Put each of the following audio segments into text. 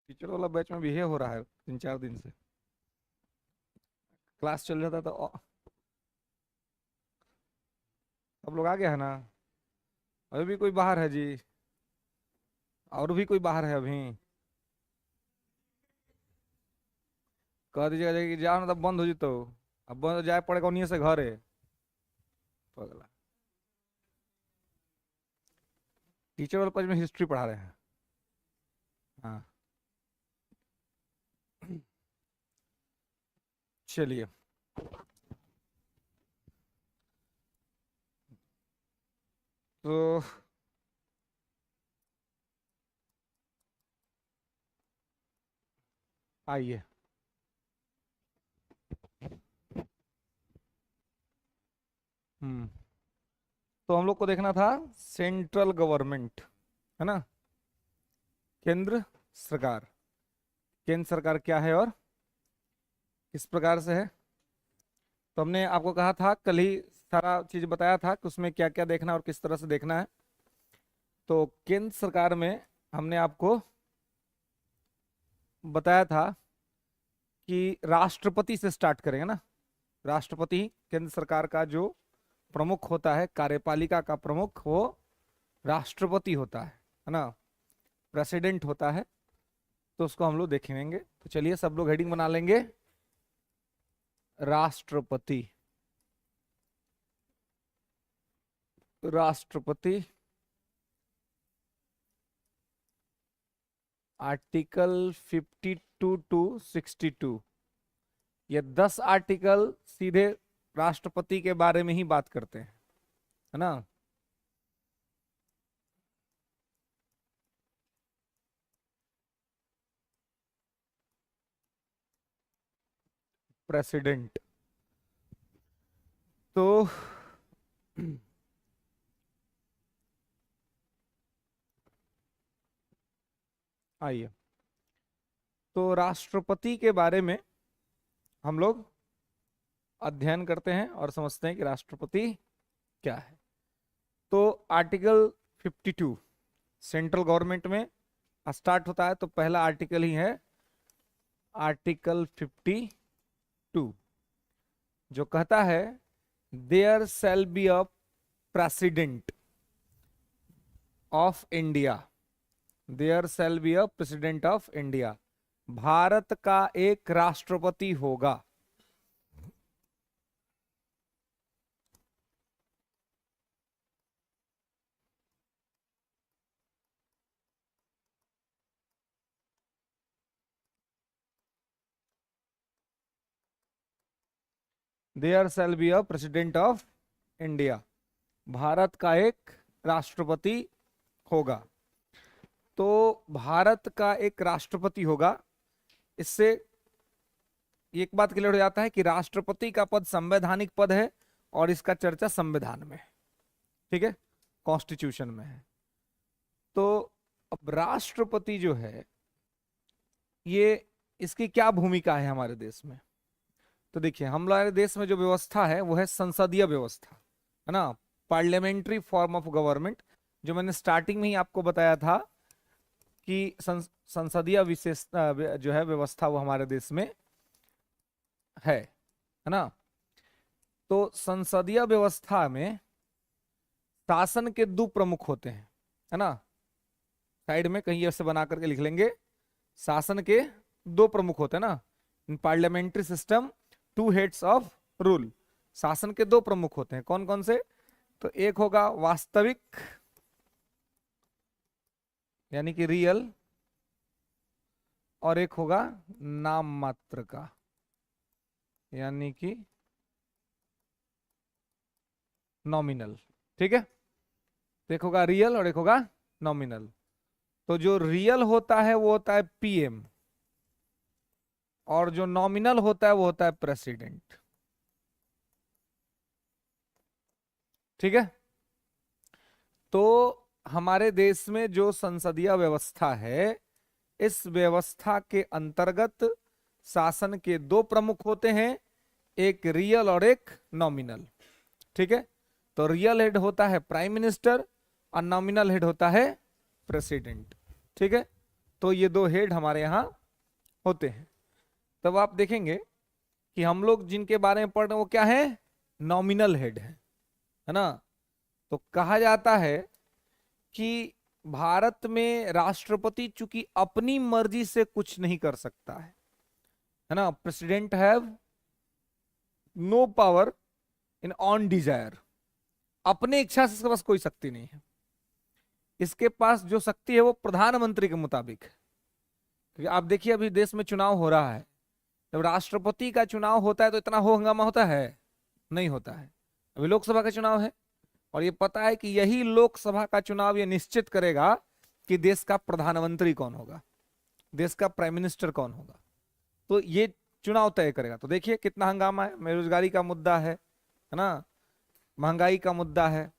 Teacher वाला batch में भी ये हो रहा है 3-4 दिन से। क्लास चल रहा था तो सब लोग आ गया है ना? अभी भी कोई बाहर है जी? और भी कोई बाहर है अभी? कह दीजिएगा कि जाओ ना, तब बंद हो जी। तो अब बंद जाए पड़ेगा उन्हीं से घर है पगला। टीचर वाले पेज में हिस्ट्री पढ़ा रहे हैं। हाँ, चलिए। तो आइए। हम्म तो हम लोग को देखना था सेंट्रल गवर्नमेंट, है ना? केंद्र सरकार। केंद्र सरकार क्या है और किस प्रकार से है? तो हमने आपको कहा था कल ही, सारा चीज बताया था कि उसमें क्या क्या देखना और किस तरह से देखना है। तो केंद्र सरकार में हमने आपको बताया था कि राष्ट्रपति से स्टार्ट करेंगे ना। राष्ट्रपति केंद्र सरकार का जो प्रमुख होता है, कार्यपालिका का प्रमुख, वो राष्ट्रपति होता है ना? प्रेसिडेंट होता है। तो उसको हम लोग देखेंगे। तो चलिए सब लोग हेडिंग बना लेंगे, राष्ट्रपति। राष्ट्रपति आर्टिकल 52 to 62, ये 10 आर्टिकल सीधे राष्ट्रपति के बारे में ही बात करते हैं, है ना? प्रेसिडेंट। तो आइए, तो राष्ट्रपति के बारे में हम लोग अध्ययन करते हैं और समझते हैं कि राष्ट्रपति क्या है। तो आर्टिकल 52 सेंट्रल गवर्नमेंट में स्टार्ट होता है। तो पहला आर्टिकल ही है आर्टिकल 52, जो कहता है there shall be a president of India. There shall be a president of India. Bharat का एक राष्ट्रपति होगा। There shall be a president of India. Bharat का एक राष्ट्रपति होगा। तो भारत का एक राष्ट्रपति होगा, इससे एक बात क्लियर हो जाता है कि राष्ट्रपति का पद संवैधानिक पद है और इसका चर्चा संविधान में है, ठीक है, कॉन्स्टिट्यूशन में है। तो अब राष्ट्रपति जो है, ये इसकी क्या भूमिका है हमारे देश में? तो देखिए, हमारे देश में जो व्यवस्था है वो है संसदीय व्यवस्था, है ना? पार्लियामेंट्री फॉर्म ऑफ गवर्नमेंट, जो मैंने स्टार्टिंग में ही आपको बताया था कि संसदीय विशेष जो है व्यवस्था वो हमारे देश में है ना? तो संसदीय व्यवस्था में शासन के दो प्रमुख होते हैं, है ना? साइड में कहीं ऐसे बना करके लिख लेंगे, शासन के दो प्रमुख होते हैं ना। इन parliamentary system two heads of rule. शासन के दो प्रमुख होते हैं, कौन कौन से? तो एक होगा वास्तविक, यानी कि रियल, और एक होगा नाम मात्र का, यानी कि नॉमिनल। ठीक है, तो एक होगा रियल और एक होगा नॉमिनल। तो जो रियल होता है वो होता है पीएम, और जो नॉमिनल होता है वो होता है प्रेसिडेंट। ठीक है, तो हमारे देश में जो संसदीय व्यवस्था है, इस व्यवस्था के अंतर्गत शासन के दो प्रमुख होते हैं, एक रियल और एक नॉमिनल। ठीक है, तो रियल हेड होता है प्राइम मिनिस्टर और नॉमिनल हेड होता है प्रेसिडेंट। ठीक है, तो ये दो हेड हमारे यहाँ होते हैं। तब आप देखेंगे कि हम लोग जिनके बारे में पढ़ रहे हैं वो क्या है, नॉमिनल हेड है ना। तो कहा जाता है कि भारत में राष्ट्रपति चूंकि अपनी मर्जी से कुछ नहीं कर सकता है ना, president have no power in on desire, अपने इच्छा से इसके पास कोई शक्ति नहीं है। इसके पास जो शक्ति है वो प्रधानमंत्री के मुताबिक है। क्योंकि आप देखिए अभी देश में चुनाव हो रहा है, जब राष्ट्रपति का चुनाव होता है तो इतना हो हंगामा होता है, नहीं होता है। अभी लोकसभा का चुनाव है और ये पता है कि यही लोकसभा का चुनाव ये निश्चित करेगा कि देश का प्रधानमंत्री कौन होगा, देश का प्राइम मिनिस्टर कौन होगा। तो ये चुनाव तय करेगा। तो देखिए कितना हंगामा है, बेरोजगारी का मुद्दा है ना, महंगाई का मुद्दा है,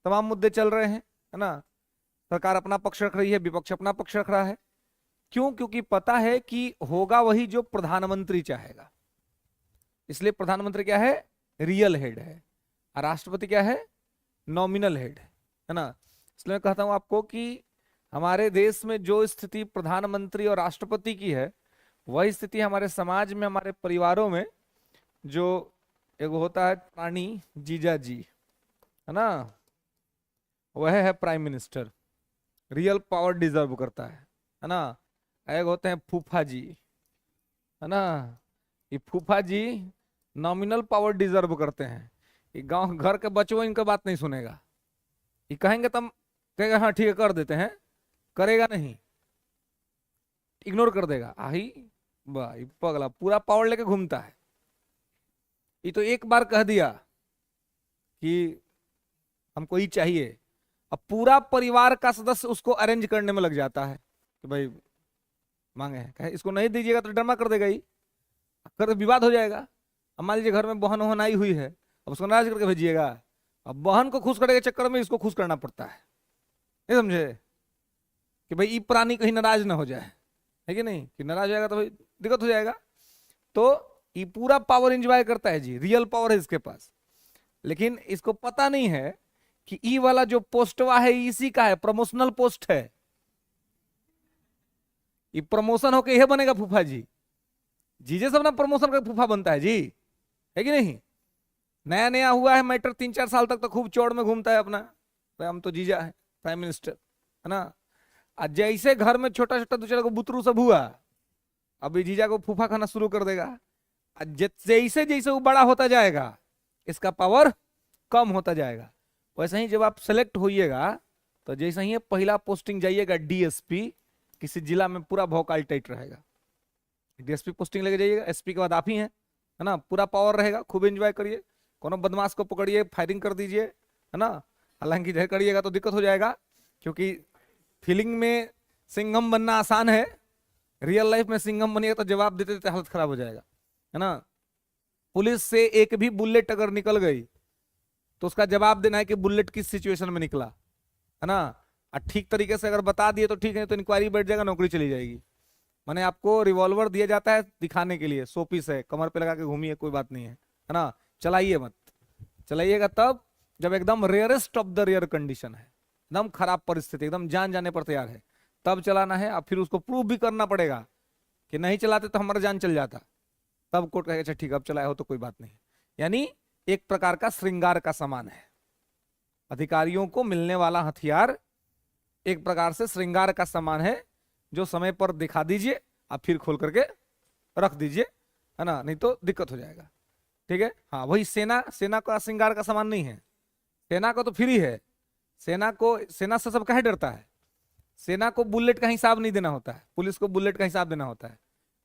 तमाम मुद्दे चल रहे हैं है ना। सरकार अपना पक्ष रख रही है, विपक्ष अपना पक्ष रख रहा है। क्यों? क्योंकि पता है कि होगा वही जो प्रधानमंत्री चाहेगा। इसलिए प्रधानमंत्री क्या है, रियल हेड है, और राष्ट्रपति क्या है, नॉमिनल हेड है ना। इसलिए मैं कहता हूं आपको कि हमारे देश में जो स्थिति प्रधानमंत्री और राष्ट्रपति की है, वही स्थिति हमारे समाज में, हमारे परिवारों में जो एक होता है प्राणी जीजा जी है ना, वह है prime minister, real power deserve करता है ना। एक होते हैं फूफा जी है ना, ये फूफा जी नॉमिनल पावर डिजर्व करते हैं। ये गांव घर के बच्चों इनका बात नहीं सुनेगा, ये कहेंगे तब कहेगा हाँ ठीक है कर देते हैं, करेगा नहीं, इग्नोर कर देगा। आही भाई पगला पूरा पावर लेके घूमता है। ये तो एक बार कह दिया कि हमको ही चाहिए, अब पूरा परिवार का सदस्य उसको अरेंज करने में लग जाता है कि भाई मांगे हैं, कहे इसको नहीं दीजिएगा तो ड्रामा कर देगा, ही कर विवाद हो जाएगा। अब मान लीजिए घर में बहन वहन आई हुई है, अब उसको नाराज करके भेजिएगा, अब बहन को खुश करने के चक्कर में इसको खुश करना पड़ता है, ये समझे कि भाई ये प्राणी कहीं नाराज ना हो जाए, है कि नहीं, कि नाराज हो जाएगा तो भाई दिक्कत हो जाएगा। तो ये पूरा पावर एंजॉय करता है जी, रियल पावर है इसके पास। लेकिन इसको पता नहीं है कि ई वाला जो पोस्टवा है इसी का है, प्रमोशनल पोस्ट है, ये प्रमोशन होके यह बनेगा फूफा जी। जीजे सब ना प्रमोशन का फूफा बनता है जी, है कि नहीं। नया नया हुआ है मैटर, 3-4 साल तक तो खूब चौड़ में घूमता है अपना, भाई हम तो जीजा है प्राइम मिनिस्टर है ना। आज जैसे घर में छोटा छोटा दूसरे को बुतरू सब हुआ, अभी जीजा को फूफा खाना शुरू कर देगा। जैसे जैसे वो बड़ा होता जाएगा इसका पावर कम होता जाएगा। वैसे ही जब आप सेलेक्ट होइएगा तो जैसे ही पहला पोस्टिंग जाइएगा डीएसपी, किसी जिला में पूरा भौकाल टाइट रहेगा, डीएसपी पोस्टिंग लेके जाइएगा, एसपी के बाद आप ही हैं है ना, पूरा पावर रहेगा, खूब एंजॉय करिए, कोनो बदमाश को पकड़िए फायरिंग कर दीजिए है ना। हालांकि जय करिएगा तो दिक्कत हो जाएगा, क्योंकि फीलिंग में सिंघम बनना आसान है, रियल लाइफ में सिंघम बनिएगा तो जवाब देते देते हालत खराब हो जाएगा है ना। पुलिस से एक भी बुलेट अगर निकल गई तो उसका जवाब देना है कि बुलेट किस सिचुएशन में निकला है ना। और ठीक तरीके से अगर बता दिए तो ठीक है, तो इंक्वायरी बैठ जाएगा, नौकरी चली जाएगी। माने आपको रिवॉल्वर दिया जाता है दिखाने के लिए, शोपीस है, कमर पे लगा के घूमिए, कोई बात नहीं है ना, चलाइए मत। चलाइएगा तब जब एकदम rarest of the rare condition है, एकदम खराब परिस्थिति, एकदम जान जाने पर तैयार है, तब चलाना है। अब फिर उसको प्रूव भी करना पड़ेगा कि नहीं चलाते तो हमारा जान चल जाता, तब कोर्ट कहेगा अच्छा ठीक अब चलाए हो तो कोई बात नहीं। यानी एक प्रकार का श्रृंगार का सामान है, अधिकारियों को मिलने वाला हथियार एक प्रकार से श्रृंगार का सामान है, जो समय पर दिखा दीजिए आप फिर खोल करके रख दीजिए है ना, नहीं तो दिक्कत हो जाएगा। ठीक है, हाँ वही सेना, सेना का श्रृंगार का सामान नहीं है, सेना को तो फ्री है, सेना को, सेना से सब काहे डरता है, सेना को बुलेट का हिसाब नहीं देना होता है, पुलिस को बुलेट का हिसाब देना होता है।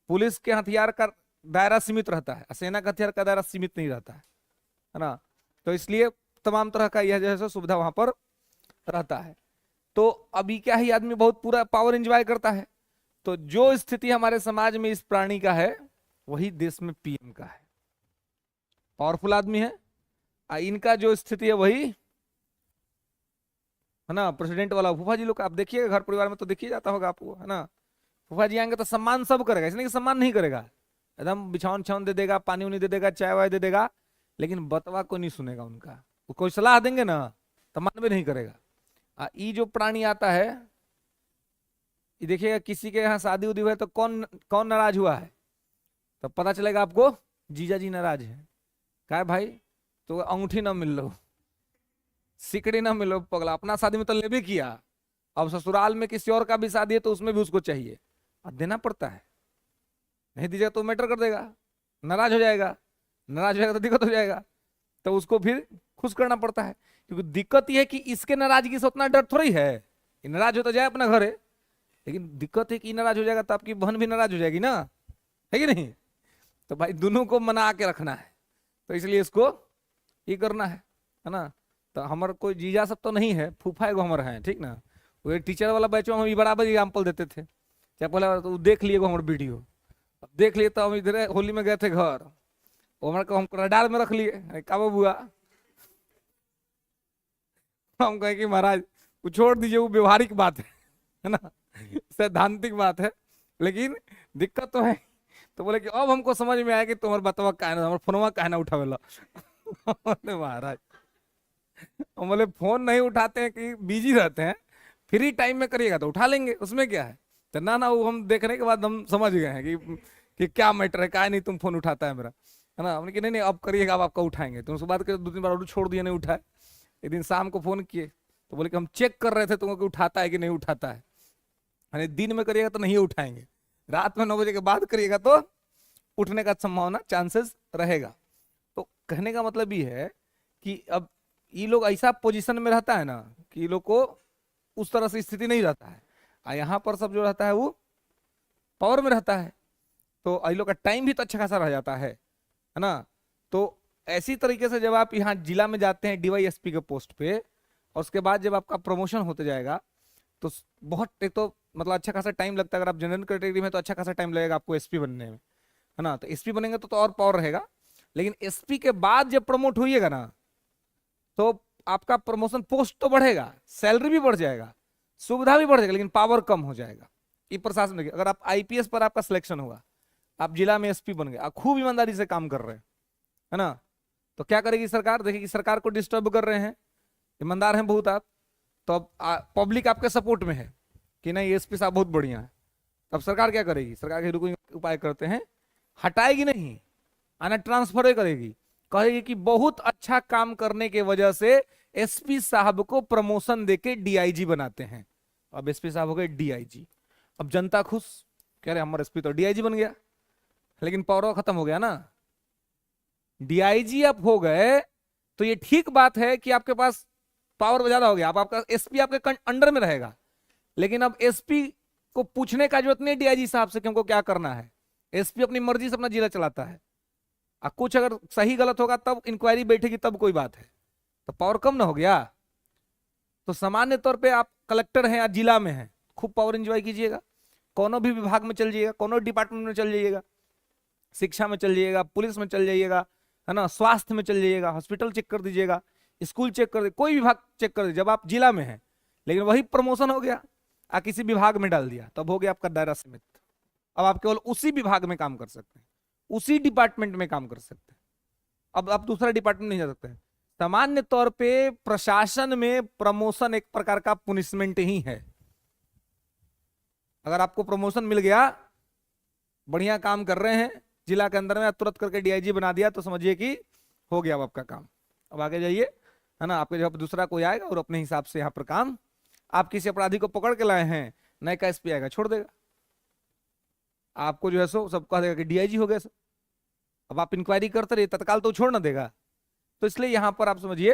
पुलिस के हथियार का दायरा सीमित रहता है, सेना का हथियार का दायरा सीमित नहीं रहता है ना। तो इसलिए तमाम तरह का यह जैसे सुविधा वहां पर रहता है। तो अभी क्या है, आदमी बहुत पूरा पावर एंजॉय करता है। तो जो स्थिति हमारे समाज में इस प्राणी का है वही देश में पीएम का है, पावरफुल आदमी है। इनका जो स्थिति है वही है ना प्रेसिडेंट वाला। फूफा जी लोग का आप देखिएगा घर परिवार में तो देखिए जाता होगा आपको है ना, फूफा जी आएंगे तो सम्मान सब करेगा, इसलिए कि सम्मान नहीं करेगा, एकदम बिछावन छावन दे देगा, पानी उनी दे देगा, चाय वाय दे देगा, लेकिन बतवा को नहीं सुनेगा उनका। वो कोई सलाह देंगे ना तो मान भी नहीं करेगा। ये जो प्राणी आता है ये देखिएगा, किसी के यहाँ शादी उदी हुआ है तो कौन कौन नाराज हुआ है, तो पता चलेगा आपको जीजा जी नाराज है। क्या है भाई, तो अंगूठी ना मिल लो, सिकड़ी ना मिलो, पगला अपना शादी में तो ले भी किया, अब ससुराल में किसी और का भी शादी है तो उसमें भी उसको चाहिए, अब देना पड़ता है। नहीं दीजिएगा तो मैटर कर देगा, नाराज हो जाएगा, नाराज हो जाएगा तो दिक्कत हो जाएगा, तो उसको फिर खुश करना पड़ता है। क्योंकि दिक्कत यह है कि इसके नाराजगी से उतना डर थोड़ी है, ये नाराज हो तो जाए अपना घर है, लेकिन दिक्कत है कि नाराज हो जाएगा तो आपकी बहन भी नाराज हो जाएगी ना, है कि नहीं। तो भाई दोनों को मना के रखना है, तो इसलिए इसको ये करना है ना। तो हमारे कोई जीजा सब तो नहीं है, फूफा एगो हमारे हैं, ठीक ना। वो टीचर वाला बैच में हम बराबर एग्जाम्पल देते थे, चाहे पहले तो देख लिए हमारे वीडियो, अब देख लिए तो हम इधर होली में गए थे घर, वो हमारे को हम रडार में रख लिए, का बुआ हम कहें कि महाराज वो छोड़ दीजिए, वो व्यवहारिक बात है ना, सैद्धांतिक बात है, लेकिन दिक्कत तो है। तो बोले कि अब हमको समझ में आया कि तुम्हारे बतवा का हमारे फोनवा का ना उठावेला। बोले महाराज, हम बोले फोन नहीं उठाते हैं कि बिजी रहते हैं, फ्री टाइम में करिएगा तो उठा लेंगे, उसमें क्या है। तो ना ना, वो हम देखने के बाद हम समझ गए हैं कि क्या मैटर है, क्या नहीं तुम फोन उठाता है मेरा, है ना। हमने कि नहीं नहीं अब करिएगा, अब आपका उठाएंगे। तो उसके बाद के 2-3 बार और छोड़ दिए, नहीं उठाए। एक दिन शाम को फोन किए तो बोले कि हम चेक कर रहे थे तुमको उठाता है कि नहीं उठाता है, यानी दिन में करिएगा तो नहीं उठाएंगे, रात में 9 बजे के बाद करिएगा तो उठने का संभावना चांसेस रहेगा। तो कहने का मतलब ये है कि अब ये लोग ऐसा पोजीशन में रहता है ना कि ये लोग को उस तरह से स्थिति नहीं रहता है, और यहाँ पर सब जो रहता है वो पावर में रहता है, तो ये लोग का टाइम भी तो अच्छा खासा रह जाता है ना। तो ऐसी तरीके से जब आप यहाँ जिला में जाते हैं डीवाईएसपी के पोस्ट पे, और उसके बाद जब आपका प्रमोशन होते जाएगा तो बहुत, एक तो मतलब अच्छा खासा टाइम लगता है। अगर आप जनरल कैटेगरी में तो अच्छा खासा टाइम लगेगा आपको एसपी बनने में, है ना। तो एसपी बनेंगे तो और पावर रहेगा, लेकिन एसपी के बाद जब प्रमोट होइएगा ना तो आपका प्रमोशन पोस्ट तो बढ़ेगा, सैलरी भी बढ़ जाएगा, सुविधा भी बढ़ जाएगा, लेकिन पावर कम हो जाएगा। ये प्रशासन देखिए, अगर आप आईपीएस पर आपका सिलेक्शन होगा, आप जिला में एसपी बन गए, आप खूब ईमानदारी से काम कर रहे हैं, है ना, तो क्या करेगी सरकार, देखिए कि सरकार को डिस्टर्ब कर रहे हैं, ईमानदार हैं बहुत आप, तो अब पब्लिक आपके सपोर्ट में है कि नहीं एसपी साहब बहुत बढ़िया है, तब सरकार क्या करेगी, सरकार के कोई उपाय करते हैं, हटाएगी नहीं, आना ट्रांसफर ही करेगी, कहेगी कि बहुत अच्छा काम करने के वजह से एसपी साहब को प्रमोशन देके डीआईजी बनाते हैं। अब एसपी साहब हो गए डीआईजी, अब जनता खुश, कह रहे हमारा एसपी तो डीआईजी बन गया, लेकिन पावर खत्म हो गया ना। डीआईजी आप हो गए तो ये ठीक बात है कि आपके पास पावर ज्यादा हो गया, आपका एसपी आपके अंडर में रहेगा, लेकिन अब एसपी को पूछने का जरूरत नहीं डीआईजी साहब से कि हमको क्या करना है, एसपी अपनी मर्जी से अपना जिला चलाता है। कुछ अगर सही गलत होगा तब इंक्वायरी बैठेगी, तब कोई बात है, तो पावर कम ना हो गया। तो सामान्य तौर पे आप कलेक्टर हैं या जिला में हैं, खूब पावर एंजॉय कीजिएगा, कोनो भी विभाग में चल जाइएगा, कोनो डिपार्टमेंट में चल जाइएगा, शिक्षा में चल जाइएगा, पुलिस में चल जाइएगा, है ना, स्वास्थ्य में चल जाइएगा, हॉस्पिटल चेक कर दीजिएगा, स्कूल चेक कर दीजिए, कोई विभाग चेक कर दीजिए, जब आप जिला में हैं, लेकिन वही प्रमोशन हो गया, किसी विभाग में डाल दिया, तब हो गया आपका दायरा सीमित। अब आप केवल उसी विभाग में काम कर सकते हैं, उसी डिपार्टमेंट में काम कर सकते हैं, अब आप दूसरा डिपार्टमेंट नहीं जा सकते हैं। सामान्य तौर पे प्रशासन में प्रमोशन एक प्रकार का पुनिशमेंट ही है। अगर आपको प्रमोशन मिल गया, बढ़िया काम कर रहे हैं जिला के अंदर में, तुरंत करके डीआईजी बना दिया, तो समझिए कि हो गया अब आपका काम, अब आगे जाइए, है ना। आपके जब दूसरा कोई आएगा और अपने हिसाब से यहाँ पर काम, आप किसी अपराधी को पकड़ के लाए हैं, नए का एसपी आएगा छोड़ देगा आपको, जो है सो सब कह देगा कि डीआईजी हो गया सर। अब आप इंक्वायरी करते रहिए, तत्काल तो छोड़ ना देगा। तो इसलिए यहां पर आप समझिए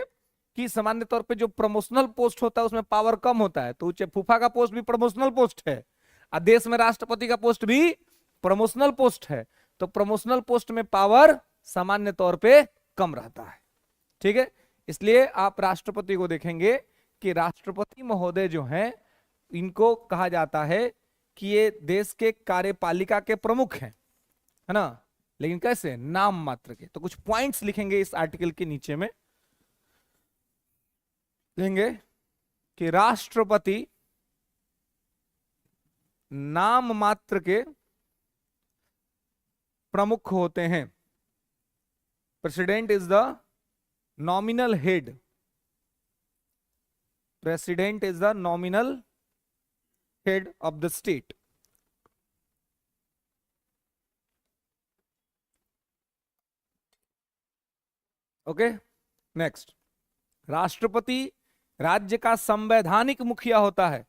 कि सामान्य तौर पे जो प्रमोशनल पोस्ट होता है उसमें पावर कम होता है, तो फूफा का पोस्ट भी प्रमोशनल पोस्ट है, और देश में राष्ट्रपति का पोस्ट भी प्रमोशनल पोस्ट है, तो प्रमोशनल पोस्ट में पावर सामान्य तौर पे कम रहता है, ठीक है। इसलिए आप राष्ट्रपति को देखेंगे कि राष्ट्रपति महोदय जो हैं, इनको कहा जाता है कि ये देश के कार्यपालिका के प्रमुख हैं, है ना, लेकिन कैसे, नाम मात्र के। तो कुछ पॉइंट्स लिखेंगे इस आर्टिकल के नीचे में, लेंगे कि राष्ट्रपति नाम मात्र के प्रमुख होते हैं, president is the nominal head, president is the nominal head of the state. Okay, next. राष्ट्रपति राज्य का संवैधानिक मुखिया होता है।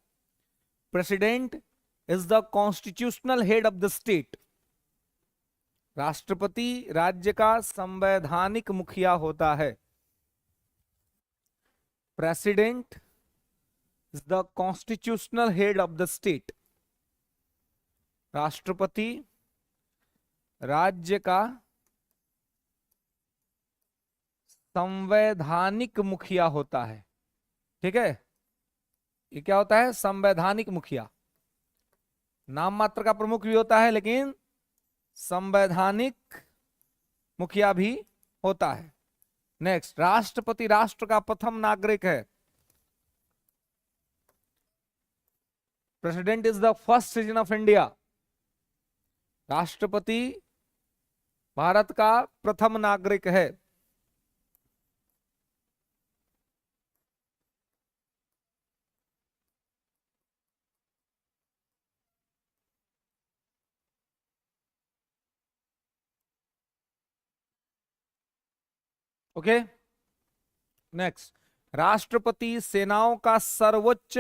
President is the constitutional head of the state. राष्ट्रपति राज्य का संवैधानिक मुखिया होता है। President is the constitutional head of the state. राष्ट्रपति राज्य का संवैधानिक मुखिया होता है। ठीक है, ये क्या होता है? संवैधानिक मुखिया। नाम मात्र का प्रमुख भी होता है, लेकिन संवैधानिक मुखिया भी होता है। नेक्स्ट, राष्ट्रपति राष्ट्र का प्रथम नागरिक है। President is the first citizen of India. राष्ट्रपति भारत का प्रथम नागरिक है। ओके, नेक्स्ट, राष्ट्रपति सेनाओं का सर्वोच्च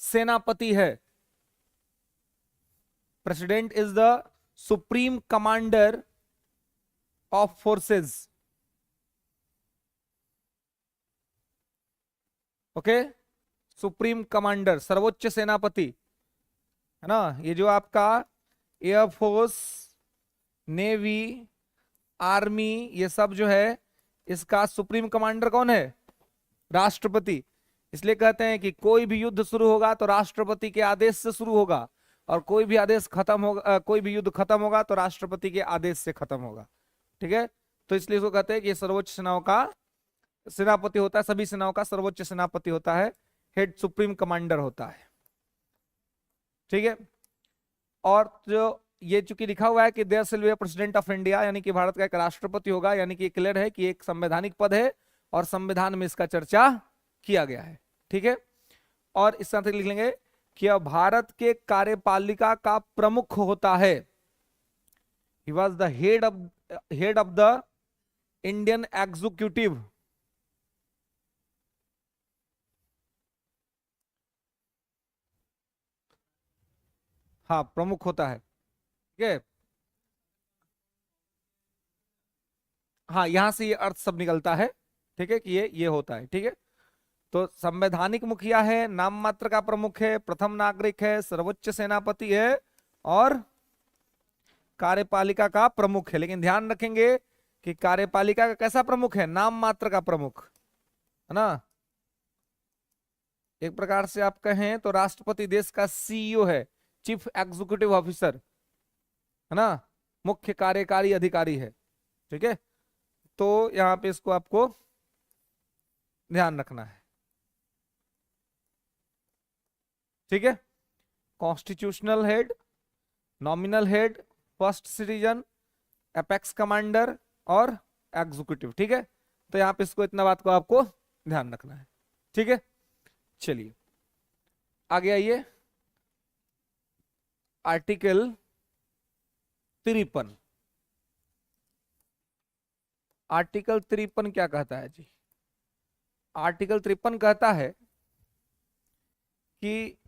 सेनापति है। President is the supreme commander of forces. Okay, supreme commander, सर्वोच्च सेनापति है ना। ये जो आपका एयरफोर्स, नेवी, आर्मी, ये सब जो है, इसका सुप्रीम कमांडर कौन है? राष्ट्रपति। इसलिए कहते हैं कि कोई भी युद्ध शुरू होगा तो राष्ट्रपति के आदेश से शुरू होगा, और कोई भी आदेश खत्म होगा, कोई भी युद्ध खत्म होगा तो राष्ट्रपति के आदेश से खत्म होगा। ठीक है, तो इसलिए इसको कहते हैं कि सर्वोच्च सेनाओं का सेनापति होता है। सभी सेनाओं का सर्वोच्च सेनापति होता है, हेड सुप्रीम कमांडर होता है। ठीक है, और जो ये चूंकि लिखा हुआ है कि there shall be a president of India, यानी कि भारत का एक राष्ट्रपति होगा, यानी कि क्लियर है कि एक संवैधानिक पद है और संविधान में इसका चर्चा किया गया है। ठीक है, और इस तरह से लिख लेंगे कि अब भारत के कार्यपालिका का प्रमुख होता है। He was the head of the Indian executive. हाँ, प्रमुख होता है। ठीक है, हाँ, यहां से ये अर्थ सब निकलता है। ठीक है, कि ये होता है। ठीक है, तो संवैधानिक मुखिया है, नाम मात्र का प्रमुख है, प्रथम नागरिक है, सर्वोच्च सेनापति है, और कार्यपालिका का प्रमुख है। लेकिन ध्यान रखेंगे कि कार्यपालिका का कैसा प्रमुख है? नाम मात्र का प्रमुख है ना। एक प्रकार से आप कहें तो राष्ट्रपति देश का सीईओ है, चीफ एग्जीक्यूटिव ऑफिसर है ना, मुख्य कार्यकारी अधिकारी है। ठीक है, तो यहां पे इसको आपको ध्यान रखना है। ठीक है, constitutional head, nominal head, first citizen, apex commander और एग्जीक्यूटिव। ठीक है, तो यहां पे इसको इतना बात को आपको ध्यान रखना है। ठीक है, चलिए आगे आइए। आर्टिकल 53। आर्टिकल 53 क्या कहता है जी? आर्टिकल 53 कहता है कि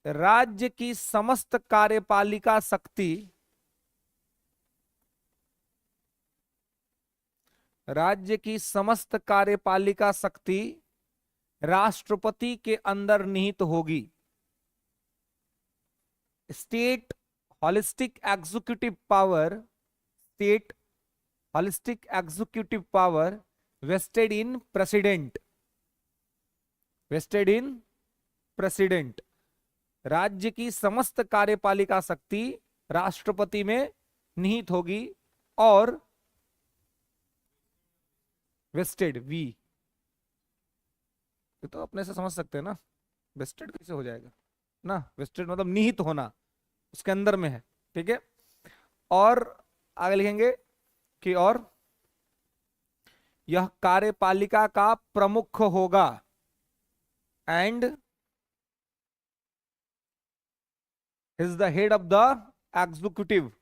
राज्य की समस्त कार्यपालिका शक्ति, राज्य की समस्त कार्यपालिका शक्ति राष्ट्रपति के अंदर निहित होगी। State holistic executive power, state holistic executive power vested in president, vested in president. राज्य की समस्त कार्यपालिका शक्ति राष्ट्रपति में निहित होगी, और वेस्टेड, वी ये तो अपने से समझ सकते हैं ना, वेस्टेड कैसे हो जाएगा ना। वेस्टेड मतलब निहित होना, उसके अंदर में है। ठीक है, और आगे लिखेंगे कि और यह कार्यपालिका का प्रमुख होगा, and is the head of the executive,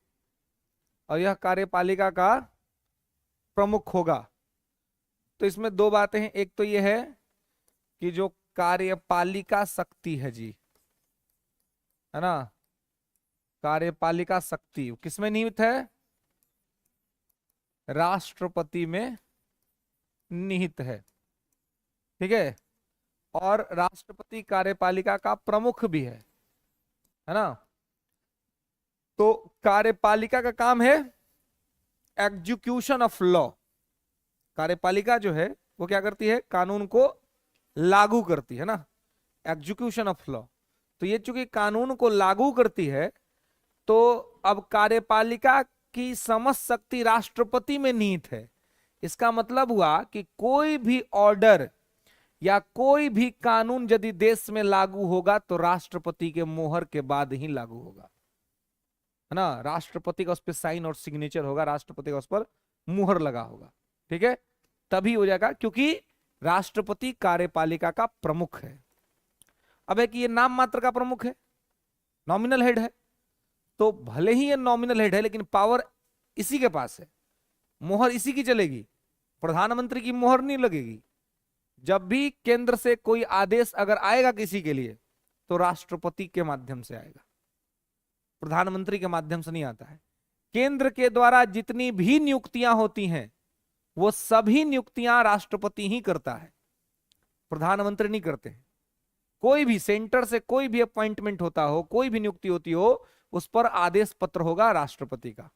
और यह कार्यपालिका का प्रमुख होगा। तो इसमें दो बातें हैं, एक तो यह है कि जो कार्यपालिका शक्ति है जी, है ना, कार्यपालिका शक्ति किसमें निहित है? राष्ट्रपति में निहित है। ठीक है, और राष्ट्रपति कार्यपालिका का प्रमुख भी है ना। तो कार्यपालिका का काम है एग्जीक्यूशन ऑफ लॉ। कार्यपालिका जो है वो क्या करती है? कानून को लागू करती है ना, एग्जीक्यूशन ऑफ लॉ। तो ये चूंकि कानून को लागू करती है, तो अब कार्यपालिका की समझ शक्ति राष्ट्रपति में निहित है। इसका मतलब हुआ कि कोई भी ऑर्डर या कोई भी कानून यदि देश में लागू होगा तो राष्ट्रपति के मोहर के बाद ही लागू होगा, है ना। राष्ट्रपति का उस पर साइन और सिग्नेचर होगा, राष्ट्रपति का उस पर मुहर लगा होगा। ठीक है, तभी हो जाएगा, क्योंकि राष्ट्रपति कार्यपालिका का प्रमुख है। अब है कि ये नाम मात्र का प्रमुख है, नॉमिनल हेड है, तो भले ही ये नॉमिनल हेड है लेकिन पावर इसी के पास है, मोहर इसी की चलेगी, प्रधानमंत्री की मोहर नहीं लगेगी। जब भी केंद्र से कोई आदेश अगर आएगा किसी के लिए तो राष्ट्रपति के माध्यम से आएगा, प्रधानमंत्री के माध्यम से नहीं आता है। केंद्र के द्वारा जितनी भी नियुक्तियां होती हैं वो सभी नियुक्तियां राष्ट्रपति ही करता है, प्रधानमंत्री नहीं करते हैं। कोई भी सेंटर से कोई भी अपॉइंटमेंट होता हो, कोई भी नियुक्ति होती हो, उस पर आदेश पत्र होगा राष्ट्रपति का,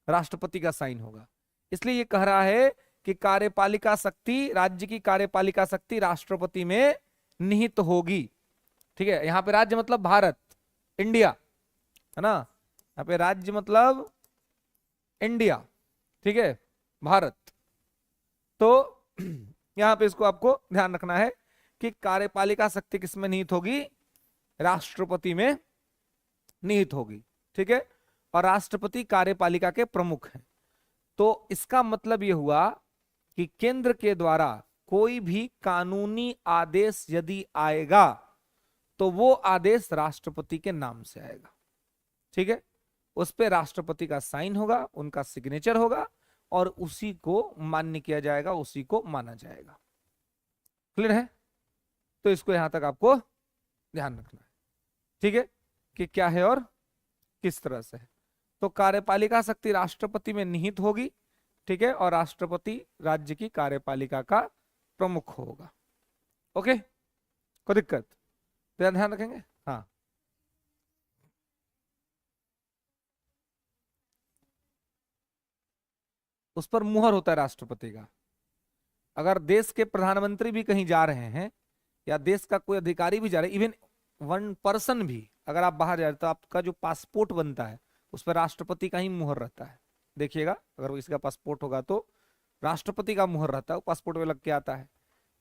राष्ट्रपति का साइन होगा। इसलिए ये कह रहा है कि कार्यपालिका शक्ति, राज्य की कार्यपालिका शक्ति राष्ट्रपति में निहित होगी। ठीक है, यहां पे राज्य मतलब भारत, इंडिया, है ना। यहाँ पे राज्य मतलब इंडिया, ठीक है, भारत। तो यहां पे इसको आपको ध्यान रखना है कि कार्यपालिका शक्ति किसमें निहित होगी? राष्ट्रपति में निहित होगी। ठीक है, और राष्ट्रपति कार्यपालिका के प्रमुख हैं। तो इसका मतलब यह हुआ कि केंद्र के द्वारा कोई भी कानूनी आदेश यदि आएगा तो वो आदेश राष्ट्रपति के नाम से आएगा। ठीक है, उस पे राष्ट्रपति का साइन होगा, उनका सिग्नेचर होगा, और उसी को मान्य किया जाएगा, उसी को माना जाएगा। क्लियर है? तो इसको यहां तक आपको ध्यान रखना है। ठीक है, कि क्या है और किस तरह से है। तो कार्यपालिका शक्ति राष्ट्रपति में निहित होगी। ठीक है, और राष्ट्रपति राज्य की कार्यपालिका का प्रमुख होगा। ओके, कोई दिक्कत? तो ध्यान रखेंगे। हाँ, उस पर मुहर होता है राष्ट्रपति का। अगर देश के प्रधानमंत्री भी कहीं जा रहे हैं या देश का कोई अधिकारी भी जा रहे हैं, इवन वन पर्सन भी अगर आप बाहर जा रहे हैं, तो आपका जो पासपोर्ट बनता है उस पर राष्ट्रपति का ही मुहर रहता है। देखिएगा, अगर किसी का पासपोर्ट होगा तो राष्ट्रपति का मुहर रहता है, वो पासपोर्ट में लग के आता है।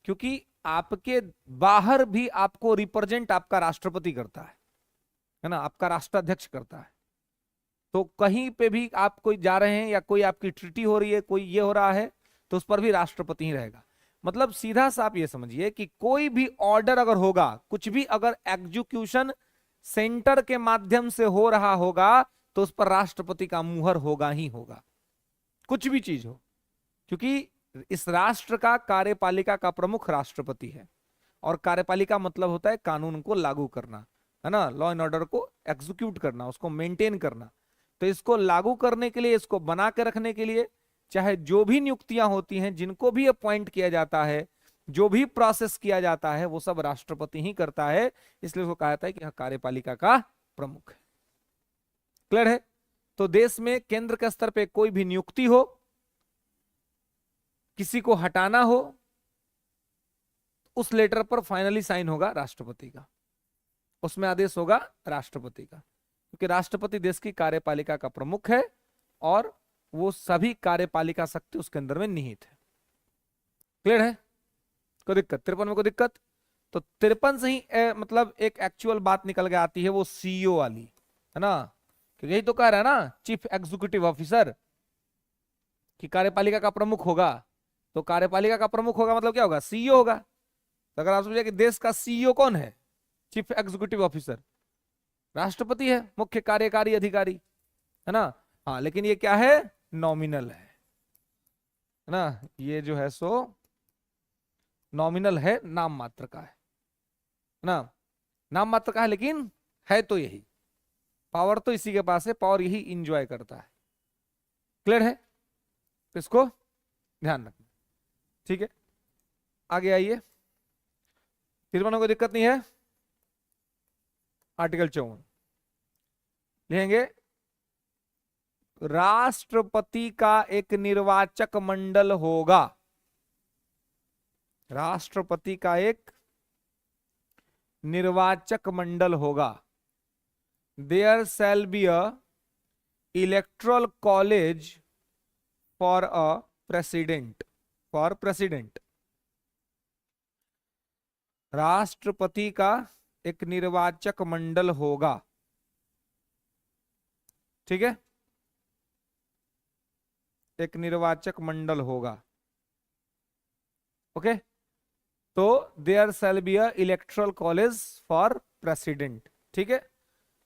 क्योंकि आपके बाहर भी आपको रिप्रेजेंट आपका राष्ट्रपति करता है ना, आपका राष्ट्राध्यक्ष करता है। तो कहीं पे भी आप कोई जा रहे हैं या कोई आपकी ट्रीटी हो रही है, कोई ये हो रहा है, तो उस पर भी राष्ट्रपति ही रहेगा। मतलब सीधा सा आप ये समझिए कि कोई भी ऑर्डर अगर होगा, कुछ भी अगर एग्जीक्यूशन सेंटर के माध्यम से हो रहा होगा, तो उस पर राष्ट्रपति का मुहर होगा ही होगा, कुछ भी चीज हो। क्योंकि इस राष्ट्र का कार्यपालिका का प्रमुख राष्ट्रपति है, और कार्यपालिका मतलब होता है कानून को लागू करना, है ना, लॉ एंड ऑर्डर को एग्जीक्यूट करना, उसको मेंटेन करना। तो इसको लागू करने के लिए, इसको बना के रखने के लिए, चाहे जो भी नियुक्तियां होती हैं, जिनको भी अपॉइंट किया जाता है, जो भी प्रोसेस किया जाता है, वो सब राष्ट्रपति ही करता है। इसलिए उसको कहा जाता है कि यह कार्यपालिका का प्रमुख है। क्लियर है? तो देश में केंद्र के स्तर पे कोई भी नियुक्ति हो, किसी को हटाना हो, उस लेटर पर फाइनली साइन होगा राष्ट्रपति का, उसमें आदेश होगा राष्ट्रपति का, क्योंकि राष्ट्रपति देश की कार्यपालिका का प्रमुख है और वो सभी कार्यपालिका शक्ति उसके अंदर में निहित है। क्लियर है? कोई दिक्कत? 53 में कोई दिक्कत? तो 53 से ही मतलब एक एक्चुअल बात निकल के आती है, वो सीईओ वाली, है ना। क्योंकि यही तो कह रहा है ना, चीफ एग्जीक्यूटिव ऑफिसर, कि कार्यपालिका का प्रमुख होगा। तो कार्यपालिका का प्रमुख होगा मतलब क्या होगा? सीईओ होगा। तो अगर आप समझिए कि देश का सीईओ कौन है? Chief executive officer. राष्ट्रपति है मुख्य कार्यकारी अधिकारी, है ना। हाँ, लेकिन ये क्या है, नॉमिनल है ना। ये जो है सो नॉमिनल है, नाम मात्र का है ना, नाम मात्र का है, लेकिन है तो यही, पावर तो इसी के पास है, पावर यही इंजॉय करता है। क्लियर है, तो इसको ध्यान रखना, ठीक है। आगे आइए, तीर्मानों को दिक्कत नहीं है। आर्टिकल 54 लिखेंगे, राष्ट्रपति का एक निर्वाचक मंडल होगा, राष्ट्रपति का एक निर्वाचक मंडल होगा। There shall be a electoral college for a president, for president. राष्ट्रपति का एक निर्वाचक मंडल होगा, ठीक है, एक निर्वाचक मंडल होगा। ओके, तो there shall be a electoral college for president, ठीक है।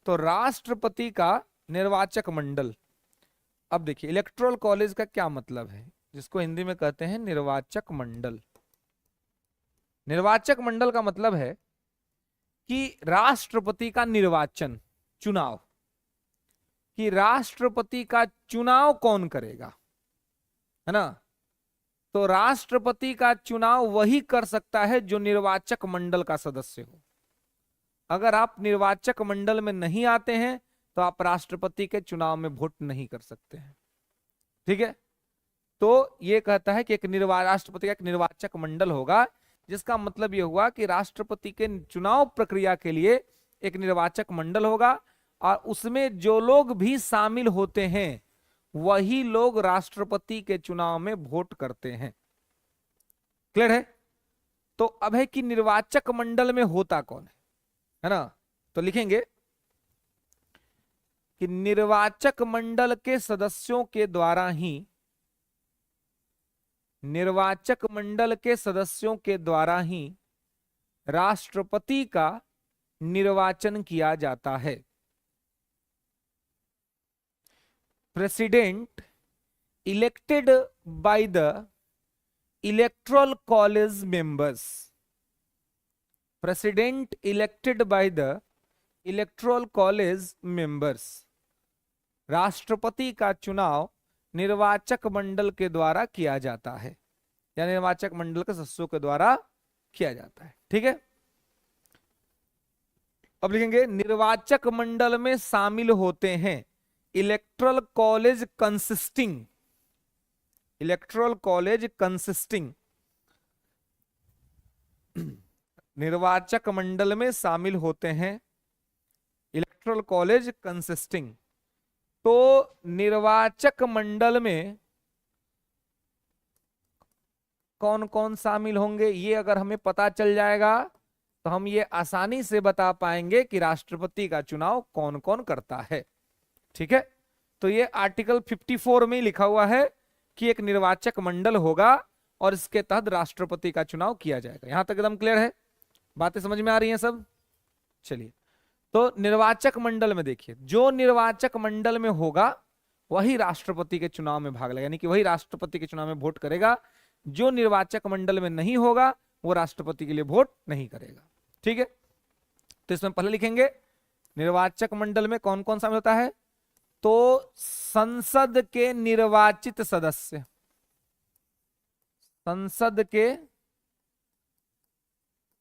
तो राष्ट्रपति का निर्वाचक मंडल। अब देखिए इलेक्टोरल कॉलेज का क्या मतलब है, जिसको हिंदी में कहते हैं निर्वाचक मंडल। निर्वाचक मंडल का मतलब है कि राष्ट्रपति का निर्वाचन, चुनाव, कि राष्ट्रपति का चुनाव कौन करेगा, है ना। तो राष्ट्रपति का चुनाव वही कर सकता है जो निर्वाचक मंडल का सदस्य हो। अगर आप निर्वाचक मंडल में नहीं आते हैं तो आप राष्ट्रपति के चुनाव में वोट नहीं कर सकते हैं, ठीक है। तो ये कहता है कि एक राष्ट्रपति का एक निर्वाचक मंडल होगा, जिसका मतलब यह हुआ कि राष्ट्रपति के चुनाव प्रक्रिया के लिए एक निर्वाचक मंडल होगा, और उसमें जो लोग भी शामिल होते हैं वही लोग राष्ट्रपति के चुनाव में वोट करते हैं। क्लियर है। तो अब है कि निर्वाचक मंडल में होता कौन है ना। तो लिखेंगे कि निर्वाचक मंडल के सदस्यों के द्वारा ही, निर्वाचक मंडल के सदस्यों के द्वारा ही राष्ट्रपति का निर्वाचन किया जाता है। President elected by the electoral college members, president elected by the electoral college members. राष्ट्रपति का चुनाव निर्वाचक मंडल के द्वारा किया जाता है, या निर्वाचक मंडल के सदस्यों के द्वारा किया जाता है, ठीक है। अब लिखेंगे निर्वाचक मंडल में शामिल होते हैं electoral college consisting, electoral college consisting, निर्वाचक मंडल में शामिल होते हैं इलेक्टोरल कॉलेज कंसिस्टिंग। तो निर्वाचक मंडल में कौन कौन शामिल होंगे, ये अगर हमें पता चल जाएगा तो हम ये आसानी से बता पाएंगे कि राष्ट्रपति का चुनाव कौन कौन करता है, ठीक है। तो ये आर्टिकल 54 में लिखा हुआ है कि एक निर्वाचक मंडल होगा और इसके तहत राष्ट्रपति का चुनाव किया जाएगा। यहां तक एकदम क्लियर है, बातें समझ में आ रही हैं सब। चलिए, तो निर्वाचक मंडल में देखिए, जो निर्वाचक मंडल में होगा वही राष्ट्रपति के चुनाव में भाग लेगा, यानी कि वही राष्ट्रपति के चुनाव में वोट करेगा। जो निर्वाचक मंडल में नहीं होगा वो राष्ट्रपति के लिए वोट नहीं करेगा, ठीक है। तो इसमें पहले लिखेंगे निर्वाचक मंडल में कौन कौन शामिल होता है। तो संसद के निर्वाचित सदस्य, संसद के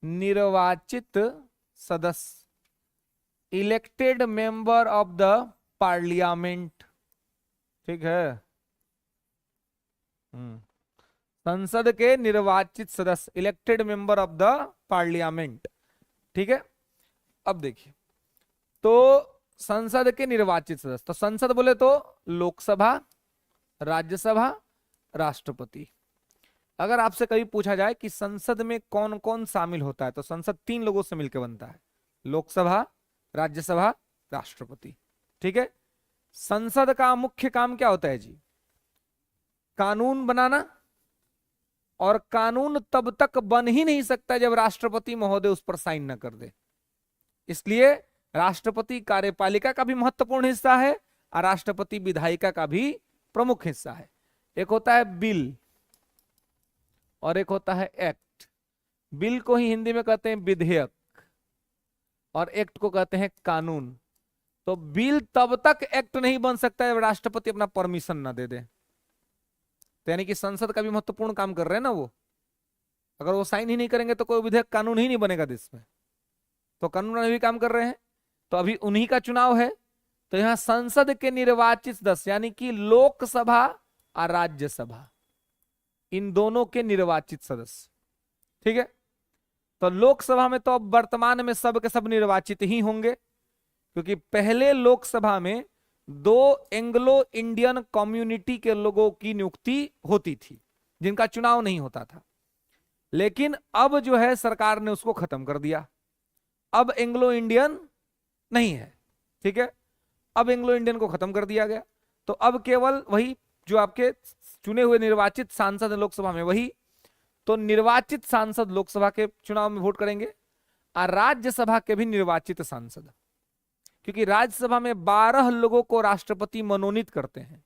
निर्वाचित सदस्य, elected member of the parliament, ठीक है। संसद के निर्वाचित सदस्य, elected member of the parliament, ठीक है। अब देखिए, तो संसद के निर्वाचित सदस्य, तो संसद बोले तो लोकसभा, राज्यसभा, राष्ट्रपति। अगर आपसे कभी पूछा जाए कि संसद में कौन कौन शामिल होता है, तो संसद 3 लोगों से मिलकर बनता है, लोकसभा, राज्यसभा, राष्ट्रपति, ठीक है। संसद का मुख्य काम क्या होता है जी, कानून बनाना, और कानून तब तक बन ही नहीं सकता जब राष्ट्रपति महोदय उस पर साइन न कर दे। इसलिए राष्ट्रपति कार्यपालिका का भी महत्वपूर्ण हिस्सा है और राष्ट्रपति विधायिका का भी प्रमुख हिस्सा है। एक होता है बिल और एक होता है एक्ट। बिल को ही हिंदी में कहते हैं विधेयक और एक्ट को कहते हैं कानून। तो बिल तब तक एक्ट नहीं बन सकता है राष्ट्रपति अपना परमिशन ना दे दे। तो यानी कि संसद का भी महत्वपूर्ण काम कर रहे हैं ना वो। अगर वो साइन ही नहीं करेंगे तो कोई विधेयक कानून ही नहीं बनेगा देश में। तो कानून भी काम कर रहे हैं। तो अभी उन्हीं का चुनाव है। तो यहां संसद के निर्वाचित सदस्य यानी कि लोकसभा और राज्यसभा, इन दोनों के निर्वाचित सदस्य, ठीक है। तो लोकसभा में तो अब वर्तमान में सब के सब निर्वाचित ही होंगे, क्योंकि पहले लोकसभा में 2 एंग्लो इंडियन कम्युनिटी के लोगों की नियुक्ति होती थी जिनका चुनाव नहीं होता था। लेकिन अब जो है सरकार ने उसको खत्म कर दिया। अब एंग्लो इंडियन नहीं है, ठीक है। अब एंग्लो इंडियन को खत्म कर दिया गया। तो अब केवल वही जो आपके चुने हुए निर्वाचित सांसद लोकसभा में वही, तो निर्वाचित सांसद लोकसभा के चुनाव में वोट करेंगे और राज्यसभा के भी निर्वाचित सांसद, क्योंकि राज्यसभा में 12 लोगों को राष्ट्रपति मनोनीत करते हैं।